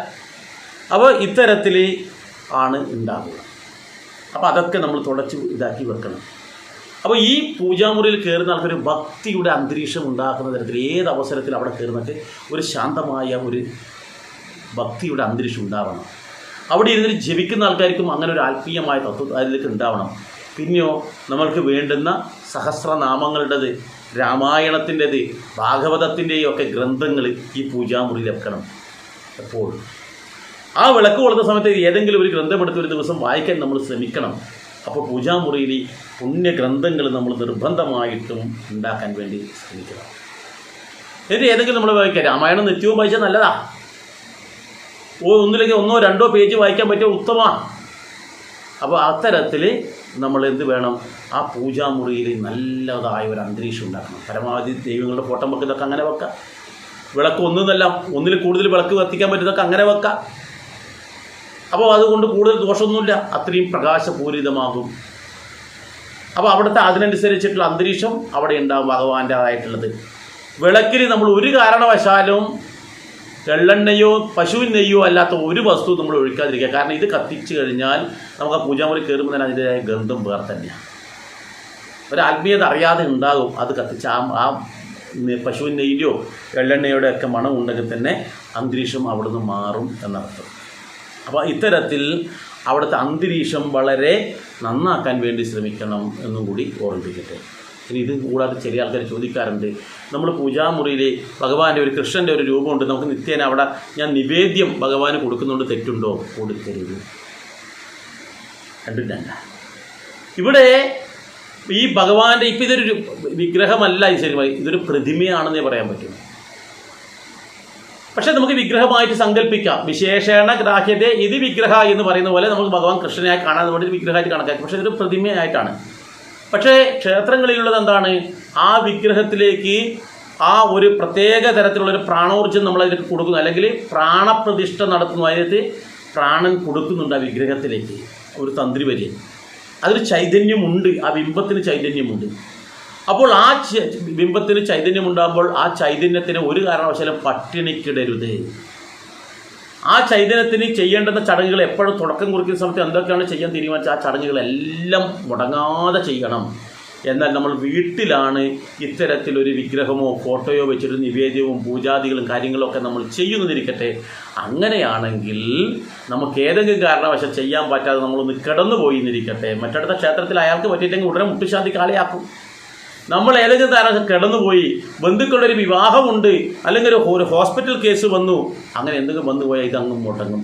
അപ്പോൾ ഇത്തരത്തിൽ ആണ് ഉണ്ടാവുക. അപ്പോൾ അതൊക്കെ നമ്മൾ തുടച്ച് ഇതാക്കി വെക്കണം. അപ്പോൾ ഈ പൂജാമുറിയിൽ കയറുന്ന ആൾക്കൊരു ഭക്തിയുടെ അന്തരീക്ഷം ഉണ്ടാക്കുന്ന തരത്തിൽ ഏത് അവസരത്തിൽ അവിടെ കയറുന്നൊക്കെ ഒരു ശാന്തമായ ഒരു ഭക്തിയുടെ അന്തരീക്ഷം ഉണ്ടാവണം. അവിടെ ഇരുന്നിട്ട് ജപിക്കുന്ന ആൾക്കാർക്കും അങ്ങനെ ഒരു ആത്മീയമായ തത്വം അതിലേക്ക് ഉണ്ടാവണം. പിന്നെയോ നമ്മൾക്ക് വേണ്ടുന്ന സഹസ്രനാമങ്ങളുടേത്, രാമായണത്തിൻ്റെത്, ഭാഗവതത്തിൻ്റെയും ഒക്കെ ഗ്രന്ഥങ്ങൾ ഈ പൂജാമുറിയിൽ വെക്കണം എപ്പോഴും. ആ വിളക്ക് കൊളുന്ന സമയത്ത് ഏതെങ്കിലും ഒരു ഗ്രന്ഥമെടുത്ത് ഒരു ദിവസം വായിക്കാൻ നമ്മൾ ശ്രമിക്കണം. അപ്പോൾ പൂജാമുറിയിൽ പുണ്യഗ്രന്ഥങ്ങൾ നമ്മൾ നിർബന്ധമായിട്ടും ഉണ്ടാക്കാൻ വേണ്ടി ശ്രമിക്കണം. എന്നിട്ട് ഏതെങ്കിലും നമ്മൾ വായിക്കാം. രാമായണം നിത്യവും വായിച്ചാൽ നല്ലതാ. ഒന്നില്ലെങ്കിൽ 1-2 പേജ് വായിക്കാൻ പറ്റിയ ഉത്തമമാണ്. അപ്പോൾ അത്തരത്തിൽ നമ്മൾ എന്ത് വേണം? ആ പൂജാമുറിയിൽ നല്ലതായ ഒരു അന്തരീക്ഷം ഉണ്ടാക്കണം. പരമാവധി ദൈവങ്ങളുടെ ഫോട്ടോ വെക്കുന്നതൊക്കെ അങ്ങനെ വെക്കാം. വിളക്ക് ഒന്നല്ല, ഒന്നിൽ കൂടുതൽ വിളക്ക് കത്തിക്കാൻ പറ്റുന്നതൊക്കെ അങ്ങനെ വെക്കാം. അപ്പോൾ അതുകൊണ്ട് കൂടുതൽ ദോഷമൊന്നുമില്ല, അത്രയും പ്രകാശപൂരിതമാകും. അപ്പോൾ അവിടുത്തെ അതിനനുസരിച്ചിട്ടുള്ള അന്തരീക്ഷം അവിടെ ഉണ്ടാകും ഭഗവാന്റേതായിട്ടുള്ളത്. വിളക്കിൽ നമ്മൾ ഒരു കാരണവശാലും എള്ളെണ്ണയോ പശുവിൻ നെയ്യോ അല്ലാത്ത ഒരു വസ്തു നമ്മൾ ഒഴിക്കാതിരിക്കുക. കാരണം ഇത് കത്തിച്ച് കഴിഞ്ഞാൽ നമുക്ക് ആ പൂജാമുറി കയറുമ്പോൾ തന്നെ അതിൻ്റെതായ ഗന്ധം വേറെ തന്നെയാണ്. ഒരു ആത്മീയത അറിയാതെ ഉണ്ടാകും. അത് കത്തിച്ച് ആ പശുവിൻ നെയ്യോ എള്ളെണ്ണയുടെ ഒക്കെ മണം ഉണ്ടെങ്കിൽ തന്നെ അന്തരീക്ഷം അവിടുന്ന് മാറും എന്നർത്ഥം. അപ്പോൾ ഇത്തരത്തിൽ അവിടുത്തെ അന്തരീക്ഷം വളരെ നന്നാക്കാൻ വേണ്ടി ശ്രമിക്കണം എന്നും കൂടി ഓർമ്മിപ്പിക്കട്ടെ. ഇനി ഇത് കൂടാതെ ചില ആൾക്കാർ ചോദിക്കാറുണ്ട്, നമ്മൾ പൂജാമുറിയിൽ ഭഗവാന്റെ ഒരു കൃഷ്ണൻ്റെ ഒരു രൂപമുണ്ട്, നമുക്ക് നിത്യേന അവിടെ ഞാൻ നിവേദ്യം ഭഗവാന് കൊടുക്കുന്നുണ്ട്, തെറ്റുണ്ടോ? കൊടുക്കരുത്. കണ്ടില്ല, ഇവിടെ ഈ ഭഗവാന്റെ ഇപ്പം ഇതൊരു വിഗ്രഹമല്ല, ശരിയായി ഇതൊരു പ്രതിമയാണെന്നേ പറയാൻ പറ്റും. പക്ഷെ നമുക്ക് വിഗ്രഹമായിട്ട് സങ്കല്പിക്കാം. വിശേഷണ ഗ്രാഹ്യത ഇത് വിഗ്രഹ എന്ന് പറയുന്ന പോലെ നമുക്ക് ഭഗവാൻ കൃഷ്ണനായി കാണാൻ വേണ്ടി വിഗ്രഹമായിട്ട് കണക്കാക്കി. പക്ഷെ ഇതൊരു പ്രതിമയായിട്ടാണ്. പക്ഷേ ക്ഷേത്രങ്ങളിലുള്ളത് എന്താണ്? ആ വിഗ്രഹത്തിലേക്ക് ആ ഒരു പ്രത്യേക തരത്തിലുള്ളൊരു പ്രാണോർജ്ജം നമ്മളതിലേക്ക് കൊടുക്കുന്നു, അല്ലെങ്കിൽ പ്രാണപ്രതിഷ്ഠ നടത്തുന്നു. അതിനകത്ത് പ്രാണൻ കൊടുക്കുന്നുണ്ട് ആ വിഗ്രഹത്തിലേക്ക്, ഒരു തന്ത്രി വരെ. അതൊരു ചൈതന്യമുണ്ട്, ആ ബിംബത്തിന് ചൈതന്യമുണ്ട്. അപ്പോൾ ആ ബിംബത്തിന് ചൈതന്യമുണ്ടാകുമ്പോൾ ആ ചൈതന്യത്തിന് ഒരു കാരണവശാലും പട്ടിണിക്കിടരുത്. ആ ചൈതന്യത്തിന് ചെയ്യേണ്ടുന്ന ചടങ്ങുകൾ എപ്പോഴും തുടക്കം കുറിക്കുന്ന സമയത്ത് എന്തൊക്കെയാണ് ചെയ്യാൻ തീരുമാനിച്ചത് ആ ചടങ്ങുകളെല്ലാം മുടങ്ങാതെ ചെയ്യണം. എന്നാൽ നമ്മൾ വീട്ടിലാണ് ഇത്തരത്തിലൊരു വിഗ്രഹമോ ഫോട്ടോയോ വെച്ചിട്ട് നിവേദ്യവും പൂജാദികളും കാര്യങ്ങളൊക്കെ നമ്മൾ ചെയ്യുന്നതിരിക്കട്ടെ. അങ്ങനെയാണെങ്കിൽ നമുക്ക് ഏതെങ്കിലും കാരണവശാൽ ചെയ്യാൻ പറ്റാതെ നമ്മളൊന്ന് കിടന്നുപോയി എന്നിരിക്കട്ടെ, മറ്റടുത്ത ക്ഷേത്രത്തിൽ അയാൾക്ക് പറ്റിയിട്ടെങ്കിൽ ഉടനെ മുട്ടുശാന്തി കാളിയാക്കും. നമ്മൾ ഏതെങ്കിലും താരം കിടന്നുപോയി, ബന്ധുക്കളുടെ ഒരു വിവാഹമുണ്ട്, അല്ലെങ്കിൽ ഒരു ഹോസ്പിറ്റൽ കേസ് വന്നു, അങ്ങനെ എന്തെങ്കിലും വന്നു പോയാൽ ഇതങ്ങും മുടങ്ങും,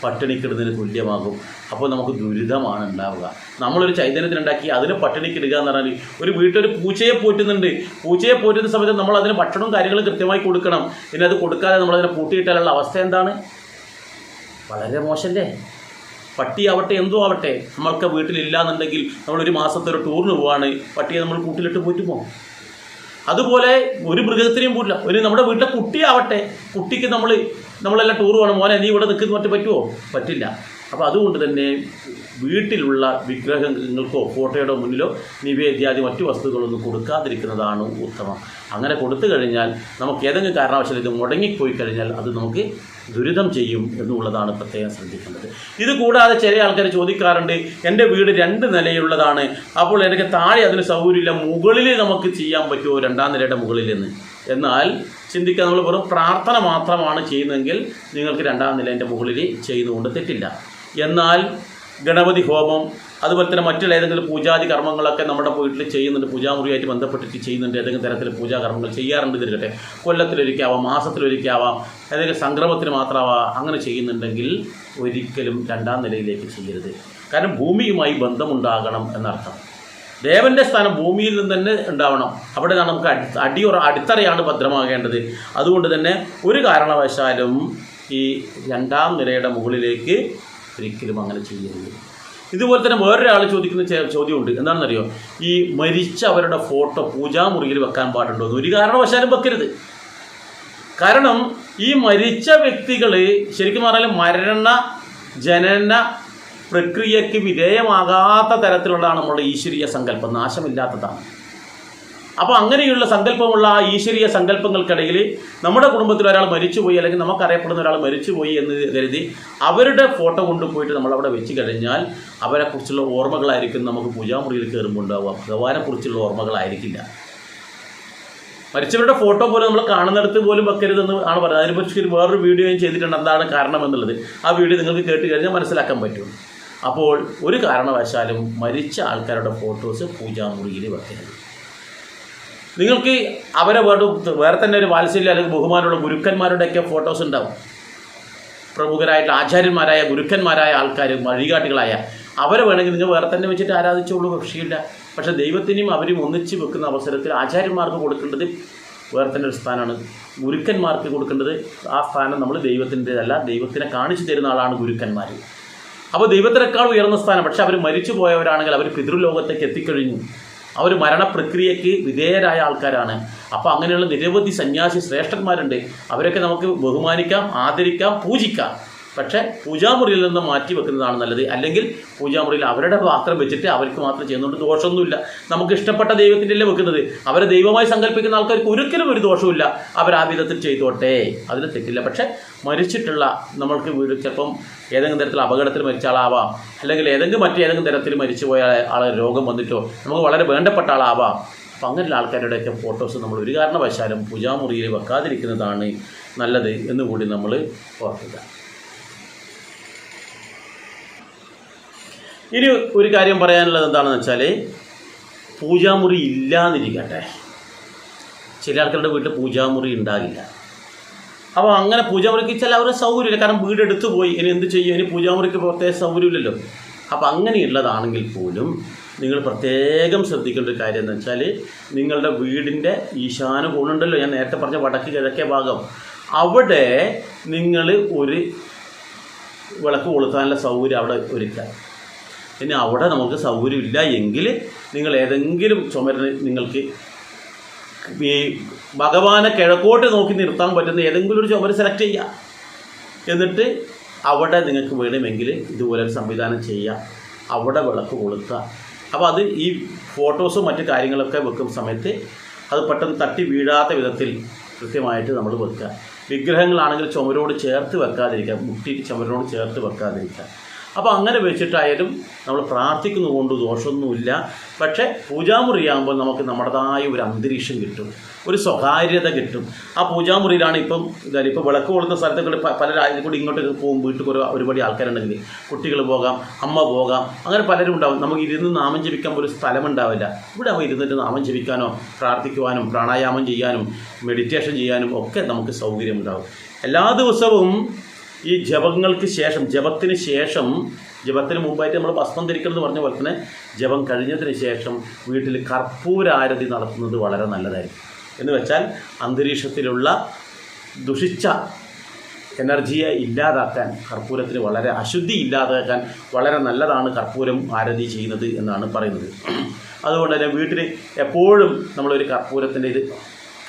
പട്ടിണിക്കിടുന്നതിന് തുല്യമാകും. അപ്പോൾ നമുക്ക് ദുരിതമാണ് ഉണ്ടാവുക. നമ്മളൊരു ചൈതന്യത്തിനുണ്ടാക്കി അതിനെ പട്ടിണിക്കിടുക എന്ന് പറഞ്ഞാൽ, ഒരു വീട്ടിലൊരു പൂച്ചയെ പോറ്റുന്നുണ്ട്, പൂച്ചയെ പോറ്റുന്ന സമയത്ത് നമ്മൾ അതിന് ഭക്ഷണവും കാര്യങ്ങളും കൃത്യമായി കൊടുക്കണം. പിന്നെ അത് കൊടുക്കാതെ നമ്മളതിനെ പൂട്ടിയിട്ടാലുള്ള അവസ്ഥ എന്താണ്? വളരെ മോശമല്ലേ? പട്ടിയാവട്ടെ എന്തോ ആവട്ടെ, നമ്മൾക്ക് വീട്ടിലില്ല എന്നുണ്ടെങ്കിൽ നമ്മളൊരു മാസത്തെ ഒരു ടൂറിന് പോവാണ്, പട്ടിയെ നമ്മൾ കൂട്ടിലിട്ട് പോറ്റുമോ? അതുപോലെ ഒരു മൃഗത്തിനെയും പോറ്റില്ല. നമ്മുടെ വീട്ടിലെ കുട്ടിയാവട്ടെ, കുട്ടിക്ക് നമ്മളെല്ലാം ടൂർ പോകണം, മോനെ നീ ഇവിടെ നിൽക്കുന്ന മറ്റു പറ്റുമോ? പറ്റില്ല. അപ്പോൾ അതുകൊണ്ട് തന്നെ വീട്ടിലുള്ള വിഗ്രഹങ്ങൾക്കോ ഫോട്ടോയുടെ മുന്നിലോ നിവേദ്യാദി മറ്റു വസ്തുക്കളൊന്നും കൊടുക്കാതിരിക്കുന്നതാണ് ഉത്തമം. അങ്ങനെ കൊടുത്തു കഴിഞ്ഞാൽ നമുക്ക് ഏതെങ്കിലും കാരണവശാൽ ഇത് മുടങ്ങിപ്പോയി കഴിഞ്ഞാൽ അത് നമുക്ക് ദുരിതം ചെയ്യും എന്നുള്ളതാണ് പ്രത്യേകം ശ്രദ്ധിക്കേണ്ടത്. ഇത് കൂടാതെ ചില ആൾക്കാർ ചോദിക്കാറുണ്ട്, എൻ്റെ വീട് 2 നിലയുള്ളതാണ്, അപ്പോൾ എനിക്ക് താഴെ അതിന് സൗകര്യമില്ല, മുകളിൽ നമുക്ക് ചെയ്യാൻ പറ്റുമോ 2ാം നിലയുടെ മുകളിൽ എന്ന്? എന്നാൽ ചിന്തിക്കുക, നമ്മൾ വെറും പ്രാർത്ഥന മാത്രമാണ് ചെയ്യുന്നതെങ്കിൽ നിങ്ങൾക്ക് 2ാം നിലേൻ്റെ മുകളിൽ ചെയ്യുന്നതുകൊണ്ട് തെറ്റില്ല. എന്നാൽ ഗണപതി ഹോമം, അതുപോലെ തന്നെ മറ്റുള്ള ഏതെങ്കിലും പൂജാതി കർമ്മങ്ങളൊക്കെ നമ്മുടെ വീട്ടിൽ ചെയ്യുന്നുണ്ട്, പൂജാമുറിയായിട്ട് ബന്ധപ്പെട്ടിട്ട് ചെയ്യുന്നുണ്ട്, ഏതെങ്കിലും തരത്തിൽ പൂജാകർമ്മങ്ങൾ ചെയ്യാറുണ്ട് ഇതിരിക്കട്ടെ, കൊല്ലത്തിലൊരിക്കാവാം, മാസത്തിലൊരിക്കാവാം, ഏതെങ്കിലും സംക്രമത്തിന് മാത്രമാവാം, അങ്ങനെ ചെയ്യുന്നുണ്ടെങ്കിൽ ഒരിക്കലും 2ാം നിലയിലേക്ക് ചെയ്യരുത്. കാരണം ഭൂമിയുമായി ബന്ധമുണ്ടാകണം എന്നർത്ഥം. ദേവൻ്റെ സ്ഥാനം ഭൂമിയിൽ നിന്ന് തന്നെ ഉണ്ടാവണം. അവിടെ നമുക്ക് അടിത്തറയാണ് ഭദ്രമാകേണ്ടത്. അതുകൊണ്ട് തന്നെ ഒരു കാരണവശാലും ഈ 2ാം നിലയുടെ മുകളിലേക്ക് ഒരിക്കലും അങ്ങനെ ചെയ്യരുത്. ഇതുപോലെ തന്നെ വേറൊരാൾ ചോദിക്കുന്ന ചോദ്യമുണ്ട്. എന്താണെന്നറിയോ? ഈ മരിച്ചവരുടെ ഫോട്ടോ പൂജാമുറിയിൽ വെക്കാൻ പാടുണ്ടോ എന്ന്. ഒരു കാരണവശാലും വെക്കരുത്. കാരണം ഈ മരിച്ച വ്യക്തികൾ ശരിക്കും പറഞ്ഞാൽ മരണ ജനന പ്രക്രിയയ്ക്ക് വിധേയമാകാത്ത തരത്തിലുള്ളതാണ് നമ്മുടെ ഈശ്വരീയ സങ്കല്പം, നാശമില്ലാത്തതാണ്. അപ്പോൾ അങ്ങനെയുള്ള സങ്കല്പമുള്ള ആ ഈശ്വരീയ സങ്കല്പങ്ങൾക്കിടയിൽ നമ്മുടെ കുടുംബത്തിൽ ഒരാൾ മരിച്ചുപോയി, അല്ലെങ്കിൽ നമുക്കറിയപ്പെടുന്ന ഒരാൾ മരിച്ചുപോയി എന്ന് കരുതി അവരുടെ ഫോട്ടോ കൊണ്ടുപോയിട്ട് നമ്മളവിടെ വെച്ച് കഴിഞ്ഞാൽ അവരെക്കുറിച്ചുള്ള ഓർമ്മകളായിരിക്കും നമുക്ക് പൂജാമുറിയിൽ കയറുമ്പോൾ ഉണ്ടാവുക, ഭഗവാനെക്കുറിച്ചുള്ള ഓർമ്മകളായിരിക്കില്ല. മരിച്ചവരുടെ ഫോട്ടോ പോലും നമ്മൾ കാണുന്നിടത്ത് പോലും വെക്കരുതെന്ന് ആണ് പറയുന്നത്. അതിനെക്കുറിച്ച് വേറൊരു വീഡിയോ ഞാൻ ചെയ്തിട്ടുണ്ട്, എന്താണ് കാരണം എന്നുള്ളത്. ആ വീഡിയോ നിങ്ങൾക്ക് കേട്ട് കഴിഞ്ഞാൽ മനസ്സിലാക്കാൻ പറ്റും. അപ്പോൾ ഒരു കാരണവശാലും മരിച്ച ആൾക്കാരുടെ ഫോട്ടോസ് പൂജാമുറിയിൽ വെക്കരുത്. നിങ്ങൾക്ക് അവരെ വേറെ തന്നെ ഒരു വാത്സല്യം അല്ലെങ്കിൽ ബഹുമാനമുള്ള ഗുരുക്കന്മാരുടെയൊക്കെ ഫോട്ടോസ് ഉണ്ടാവും. പ്രമുഖരായിട്ടുള്ള ആചാര്യന്മാരായ ഗുരുക്കന്മാരായ ആൾക്കാർ, വഴികാട്ടികളായ അവരെ വേണമെങ്കിൽ നിങ്ങൾ വേറെ തന്നെ വെച്ചിട്ട് ആരാധിച്ചോളൂ, വിഷയമില്ല. പക്ഷേ ദൈവത്തിനെയും അവരും ഒന്നിച്ച് വെക്കുന്ന അവസരത്തിൽ ആചാര്യന്മാർക്ക് കൊടുക്കേണ്ടത് വേറെ തന്നെ ഒരു സ്ഥാനമാണ്. ഗുരുക്കന്മാർക്ക് കൊടുക്കേണ്ടത് ആ സ്ഥാനം നമ്മൾ ദൈവത്തിൻ്റെതല്ല, ദൈവത്തിനെ കാണിച്ചു തരുന്ന ആളാണ് ഗുരുക്കന്മാർ. അപ്പോൾ ദൈവത്തിനേക്കാൾ ഉയർന്ന സ്ഥാനം. പക്ഷെ അവർ മരിച്ചു പോയവരാണെങ്കിൽ അവർ പിതൃലോകത്തേക്ക് എത്തിക്കഴിഞ്ഞു, അവർ മരണപ്രക്രിയയ്ക്ക് വിധേയരായ ആൾക്കാരാണ്. അപ്പോൾ അങ്ങനെയുള്ള നിരവധി സന്യാസി ശ്രേഷ്ഠന്മാരുണ്ട്. അവരൊക്കെ നമുക്ക് ബഹുമാനിക്കാം, ആദരിക്കാം, പൂജിക്കാം. പക്ഷേ പൂജാമുറിയിൽ നിന്ന് മാറ്റി വെക്കുന്നതാണ് നല്ലത്. അല്ലെങ്കിൽ പൂജാമുറിയിൽ അവരുടെ പാത്രം വെച്ചിട്ട് അവർക്ക് മാത്രം ചെയ്യുന്നതുകൊണ്ട് ദോഷമൊന്നുമില്ല. നമുക്ക് ഇഷ്ടപ്പെട്ട ദൈവത്തിൻ്റെയല്ലേ വെക്കുന്നത്. അവരെ ദൈവമായി സങ്കല്പിക്കുന്ന ആൾക്കാർക്ക് ഒരിക്കലും ഒരു ദോഷമില്ല. അവർ ആ വിധത്തിൽ ചെയ്തോട്ടെ, അതിൽ തെറ്റില്ല. പക്ഷേ മരിച്ചിട്ടുള്ള നമ്മൾക്ക് വീട് ചിലപ്പം ഏതെങ്കിലും തരത്തിൽ അപകടത്തിൽ മരിച്ച ആളാവാം, അല്ലെങ്കിൽ മറ്റേതെങ്കിലും തരത്തിൽ മരിച്ചു പോയ ആളെ രോഗം വന്നിട്ടോ നമുക്ക് വളരെ വേണ്ടപ്പെട്ട ആളാവാം. അപ്പം അങ്ങനെയുള്ള ആൾക്കാരുടെയൊക്കെ ഫോട്ടോസ് നമ്മൾ ഒരു കാരണവശാലും പൂജാമുറിയിൽ വെക്കാതിരിക്കുന്നതാണ് നല്ലത് എന്നുകൂടി നമ്മൾ ഓർക്കുക. ഇനി ഒരു കാര്യം പറയാനുള്ളത് എന്താണെന്ന് വെച്ചാൽ, പൂജാമുറി ഇല്ലാന്നിരിക്കട്ടെ, ചില ആൾക്കാരുടെ വീട്ടിൽ പൂജാമുറി ഉണ്ടാകില്ല. അപ്പോൾ അങ്ങനെ പൂജാമുറിക്ക് ചില അവരുടെ സൗകര്യമില്ല, കാരണം വീട് എടുത്തു പോയി, ഇനി എന്ത് ചെയ്യും, ഇനി പൂജാമുറിക്ക് പ്രത്യേക സൗകര്യമില്ലല്ലോ. അപ്പോൾ അങ്ങനെയുള്ളതാണെങ്കിൽ പോലും നിങ്ങൾ പ്രത്യേകം ശ്രദ്ധിക്കേണ്ട ഒരു കാര്യം എന്ന് വെച്ചാൽ, നിങ്ങളുടെ വീടിൻ്റെ ഈശാന കോണുണ്ടല്ലോ, ഞാൻ നേരത്തെ പറഞ്ഞ വടക്ക് കിഴക്കേ ഭാഗം, അവിടെ നിങ്ങൾ ഒരു വിളക്ക് കൊളുത്താനുള്ള സൗകര്യം അവിടെ ഒരുക്കുക. ഇനി അവിടെ നമുക്ക് സൗകര്യമില്ല എങ്കിൽ നിങ്ങൾ ഏതെങ്കിലും ചുമരിന് നിങ്ങൾക്ക് ഈ ഭഗവാനെ കിഴക്കോട്ട് നോക്കി നിർത്താൻ പറ്റുന്ന ഏതെങ്കിലും ഒരു ചുമര് സെലക്ട് ചെയ്യുക. എന്നിട്ട് അവിടെ നിങ്ങൾക്ക് വേണമെങ്കിൽ ഇതുപോലെ ഒരു സംവിധാനം ചെയ്യുക, അവിടെ വിളക്ക് കൊളുത്തുക. അപ്പോൾ അത് ഈ ഫോട്ടോസും മറ്റു കാര്യങ്ങളൊക്കെ വെക്കുന്ന സമയത്ത് അത് പെട്ടെന്ന് തട്ടി വീഴാത്ത വിധത്തിൽ കൃത്യമായിട്ട് നമ്മൾ വെക്കുക. വിഗ്രഹങ്ങളാണെങ്കിൽ ചുമരോട് ചേർത്ത് വെക്കാതിരിക്കുക, മുട്ടി ചുമരോട് ചേർത്ത് വെക്കാതിരിക്കുക. അപ്പോൾ അങ്ങനെ വെച്ചിട്ടായാലും നമ്മൾ പ്രാർത്ഥിക്കുന്നതുകൊണ്ട് ദോഷമൊന്നുമില്ല. പക്ഷേ പൂജാമുറിയാകുമ്പോൾ നമുക്ക് നമ്മുടേതായ ഒരു അന്തരീക്ഷം കിട്ടും, ഒരു സ്വകാര്യത കിട്ടും. ആ പൂജാമുറിയിലാണ് ഇപ്പോൾ വിളക്ക് കൊളുന്ന സ്ഥലത്തൊക്കെ പലരും കൂടി ഇങ്ങോട്ട് പോകും. വീട്ടിൽ ഒരുപാട് ആൾക്കാരുണ്ടെങ്കിൽ കുട്ടികൾ പോകാം, അമ്മ പോകാം, അങ്ങനെ പലരും ഉണ്ടാവും. നമുക്ക് ഇരുന്ന് നാമം ജപിക്കാൻ ഒരു സ്ഥലമുണ്ടാവില്ല. ഇവിടെ ഇരുന്നിട്ട് നാമം ജപിക്കാനോ പ്രാർത്ഥിക്കുവാനും പ്രാണായാമം ചെയ്യാനും മെഡിറ്റേഷൻ ചെയ്യാനും ഒക്കെ നമുക്ക് സൗകര്യമുണ്ടാകും. എല്ലാ ദിവസവും ഈ ജപത്തിന് ശേഷം ജപത്തിന് മുമ്പായിട്ട് നമ്മൾ ഭസ്മം ധരിക്കണമെന്ന് പറഞ്ഞ പോലെ തന്നെ ജപം കഴിഞ്ഞതിന് ശേഷം വീട്ടിൽ കർപ്പൂരാരതി നടത്തുന്നത് വളരെ നല്ലതായിരിക്കും. എന്ന് വെച്ചാൽ അന്തരീക്ഷത്തിലുള്ള ദുഷിച്ച എനർജിയെ ഇല്ലാതാക്കാൻ കർപ്പൂരത്തിന് വളരെ അശുദ്ധി ഇല്ലാതാക്കാൻ വളരെ നല്ലതാണ് കർപ്പൂരം ആരതി ചെയ്യുന്നത് എന്നാണ് പറയുന്നത്. അതുകൊണ്ട് തന്നെ വീട്ടിൽ എപ്പോഴും നമ്മളൊരു കർപ്പൂരത്തിൻ്റെ ഇത്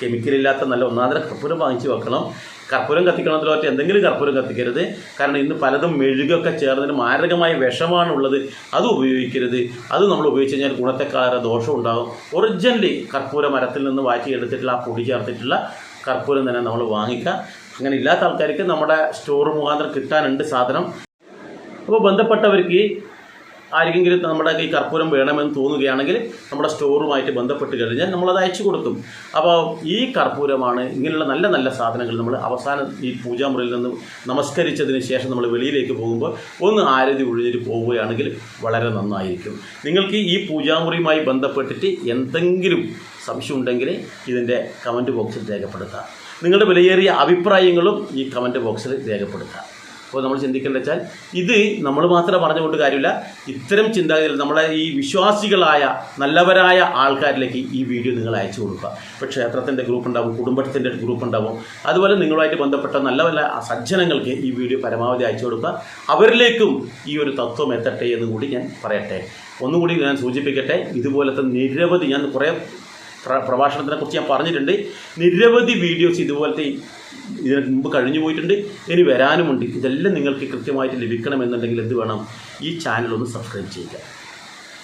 കെമിക്കലില്ലാത്ത നല്ല ഒന്നാന്തര കർപ്പൂരം വാങ്ങിച്ച് വെക്കണം. കർപ്പൂരം കത്തിക്കണതിലൊറ്റ എന്തെങ്കിലും കർപ്പൂരം കത്തിക്കരുത്. കാരണം ഇന്ന് പലതും മെഴുകൊക്കെ ചേർന്നതിന് മാരകമായ വിഷമാണുള്ളത്. അത് ഉപയോഗിക്കരുത്. അത് നമ്മൾ ഉപയോഗിച്ച് കഴിഞ്ഞാൽ ഗുണത്തെക്കാളേറെ ദോഷം ഉണ്ടാകും. ഒറിജിനലി കർപ്പൂര മരത്തിൽ നിന്ന് വാറ്റിയെടുത്തിട്ടുള്ള ആ പൊടി ചേർത്തിട്ടുള്ള കർപ്പൂരം തന്നെ നമ്മൾ വാങ്ങിക്കുക. അങ്ങനെ ഇല്ലാത്ത ആൾക്കാർക്ക് നമ്മുടെ സ്റ്റോർ മുഖാന്തരം കിട്ടാനുണ്ട് സാധനം. അപ്പോൾ ബന്ധപ്പെട്ടവർക്ക് ആരെങ്കിലും നമ്മുടെ ഈ കർപ്പൂരം വേണമെന്ന് തോന്നുകയാണെങ്കിൽ നമ്മുടെ സ്റ്റോറുമായിട്ട് ബന്ധപ്പെട്ട് കഴിഞ്ഞാൽ നമ്മളത് അയച്ചു കൊടുക്കും. അപ്പോൾ ഈ കർപ്പൂരമാണ് ഇങ്ങനെയുള്ള നല്ല നല്ല സാധനങ്ങൾ നമ്മൾ അവസാനം ഈ പൂജാമുറിയിൽ നിന്ന് നമസ്കരിച്ചതിന് ശേഷം നമ്മൾ വെളിയിലേക്ക് പോകുമ്പോൾ ഒന്ന് ആരതി ഒഴിഞ്ഞിട്ട് പോവുകയാണെങ്കിൽ വളരെ നന്നായിരിക്കും. നിങ്ങൾക്ക് ഈ പൂജാമുറിയുമായി ബന്ധപ്പെട്ടിട്ട് എന്തെങ്കിലും സംശയം ഉണ്ടെങ്കിൽ ഇതിൻ്റെ കമൻറ്റ് ബോക്സിൽ രേഖപ്പെടുത്താം. നിങ്ങളുടെ വിലയേറിയ അഭിപ്രായങ്ങളും ഈ കമൻറ്റ് ബോക്സിൽ രേഖപ്പെടുത്താം. അപ്പോൾ നമ്മൾ ചിന്തിക്കേണ്ടത് വെച്ചാൽ ഇത് നമ്മൾ മാത്രം പറഞ്ഞുകൊണ്ട് കാര്യമില്ല. ഇത്തരം ചിന്താഗതികൾ നമ്മളെ ഈ വിശ്വാസികളായ നല്ലവരായ ആൾക്കാരിലേക്ക് ഈ വീഡിയോ നിങ്ങൾ അയച്ചു കൊടുക്കുക. ഇപ്പോൾ ക്ഷേത്രത്തിൻ്റെ ഗ്രൂപ്പ് ഉണ്ടാവും, കുടുംബത്തിൻ്റെ ഗ്രൂപ്പ് ഉണ്ടാവും. അതുപോലെ നിങ്ങളുമായിട്ട് ബന്ധപ്പെട്ട നല്ല നല്ല സജ്ജനങ്ങൾക്ക് ഈ വീഡിയോ പരമാവധി അയച്ചു കൊടുക്കുക. അവരിലേക്കും ഈ ഒരു തത്വം എത്തട്ടെ എന്ന് കൂടി ഞാൻ പറയട്ടെ. ഒന്നുകൂടി ഞാൻ സൂചിപ്പിക്കട്ടെ, ഇതുപോലത്തെ നിരവധി ഞാൻ കുറേ പ്രഭാഷണത്തിനെക്കുറിച്ച് ഞാൻ പറഞ്ഞിട്ടുണ്ട്. നിരവധി വീഡിയോസ് ഇതുപോലത്തെ ഇതിന് മുമ്പ് കഴിഞ്ഞു പോയിട്ടുണ്ട്, ഇനി വരാനുമുണ്ട്. ഇതെല്ലാം നിങ്ങൾക്ക് കൃത്യമായിട്ട് ലഭിക്കണമെന്നുണ്ടെങ്കിൽ എന്ത് വേണം? ഈ ചാനലൊന്ന് സബ്സ്ക്രൈബ് ചെയ്യുക.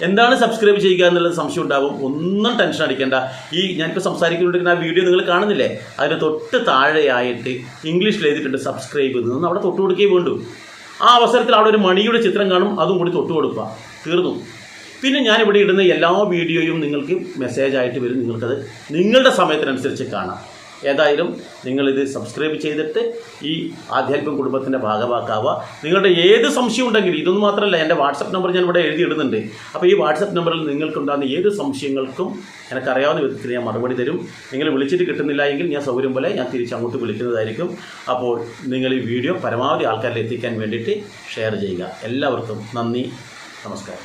എന്താണ് സബ്സ്ക്രൈബ് ചെയ്യുക എന്നുള്ളത് സംശയം ഉണ്ടാവും. ഒന്നും ടെൻഷൻ അടിക്കേണ്ട. ഈ ഞാനിപ്പോൾ സംസാരിക്കുന്നുണ്ടെങ്കിൽ ആ വീഡിയോ നിങ്ങൾ കാണുന്നില്ലേ, അതിന് തൊട്ട് താഴെയായിട്ട് ഇംഗ്ലീഷിൽ എഴുതിയിട്ടുണ്ട് സബ്സ്ക്രൈബ് എന്ന്. അവിടെ തൊട്ട് കൊടുക്കുകയും വേണ്ടു. ആ അവസരത്തിൽ അവിടെ ഒരു മണിയുടെ ചിത്രം കാണും, അതും കൂടി തൊട്ട് കൊടുക്കുക. തീർന്നു. പിന്നെ ഞാനിവിടെ ഇടുന്ന എല്ലാ വീഡിയോയും നിങ്ങൾക്ക് മെസ്സേജായിട്ട് വരും. നിങ്ങൾക്കത് നിങ്ങളുടെ സമയത്തിനനുസരിച്ച് കാണാം. ഏതായാലും നിങ്ങളിത് സബ്സ്ക്രൈബ് ചെയ്തിട്ട് ഈ ആധ്യാത്മിക കുടുംബത്തിൻ്റെ ഭാഗമാക്കാവുക. നിങ്ങളുടെ ഏത് സംശയം ഉണ്ടെങ്കിലും, ഇതൊന്നും മാത്രമല്ല, എൻ്റെ വാട്സപ്പ് നമ്പർ ഞാൻ ഇവിടെ എഴുതിയിടുന്നുണ്ട്. അപ്പോൾ ഈ വാട്സപ്പ് നമ്പറിൽ നിങ്ങൾക്കുണ്ടാകുന്ന ഏത് സംശയങ്ങൾക്കും എനിക്കറിയാവുന്ന വിധത്തിൽ ഞാൻ മറുപടി തരും. നിങ്ങൾ വിളിച്ചിട്ട് കിട്ടുന്നില്ല എങ്കിൽ ഞാൻ സൗകര്യം പോലെ ഞാൻ തിരിച്ചങ്ങോട്ട് വിളിക്കുന്നതായിരിക്കും. അപ്പോൾ നിങ്ങൾ ഈ വീഡിയോ പരമാവധി ആൾക്കാരിൽ എത്തിക്കാൻ വേണ്ടിയിട്ട് ഷെയർ ചെയ്യുക. എല്ലാവർക്കും നന്ദി, നമസ്കാരം.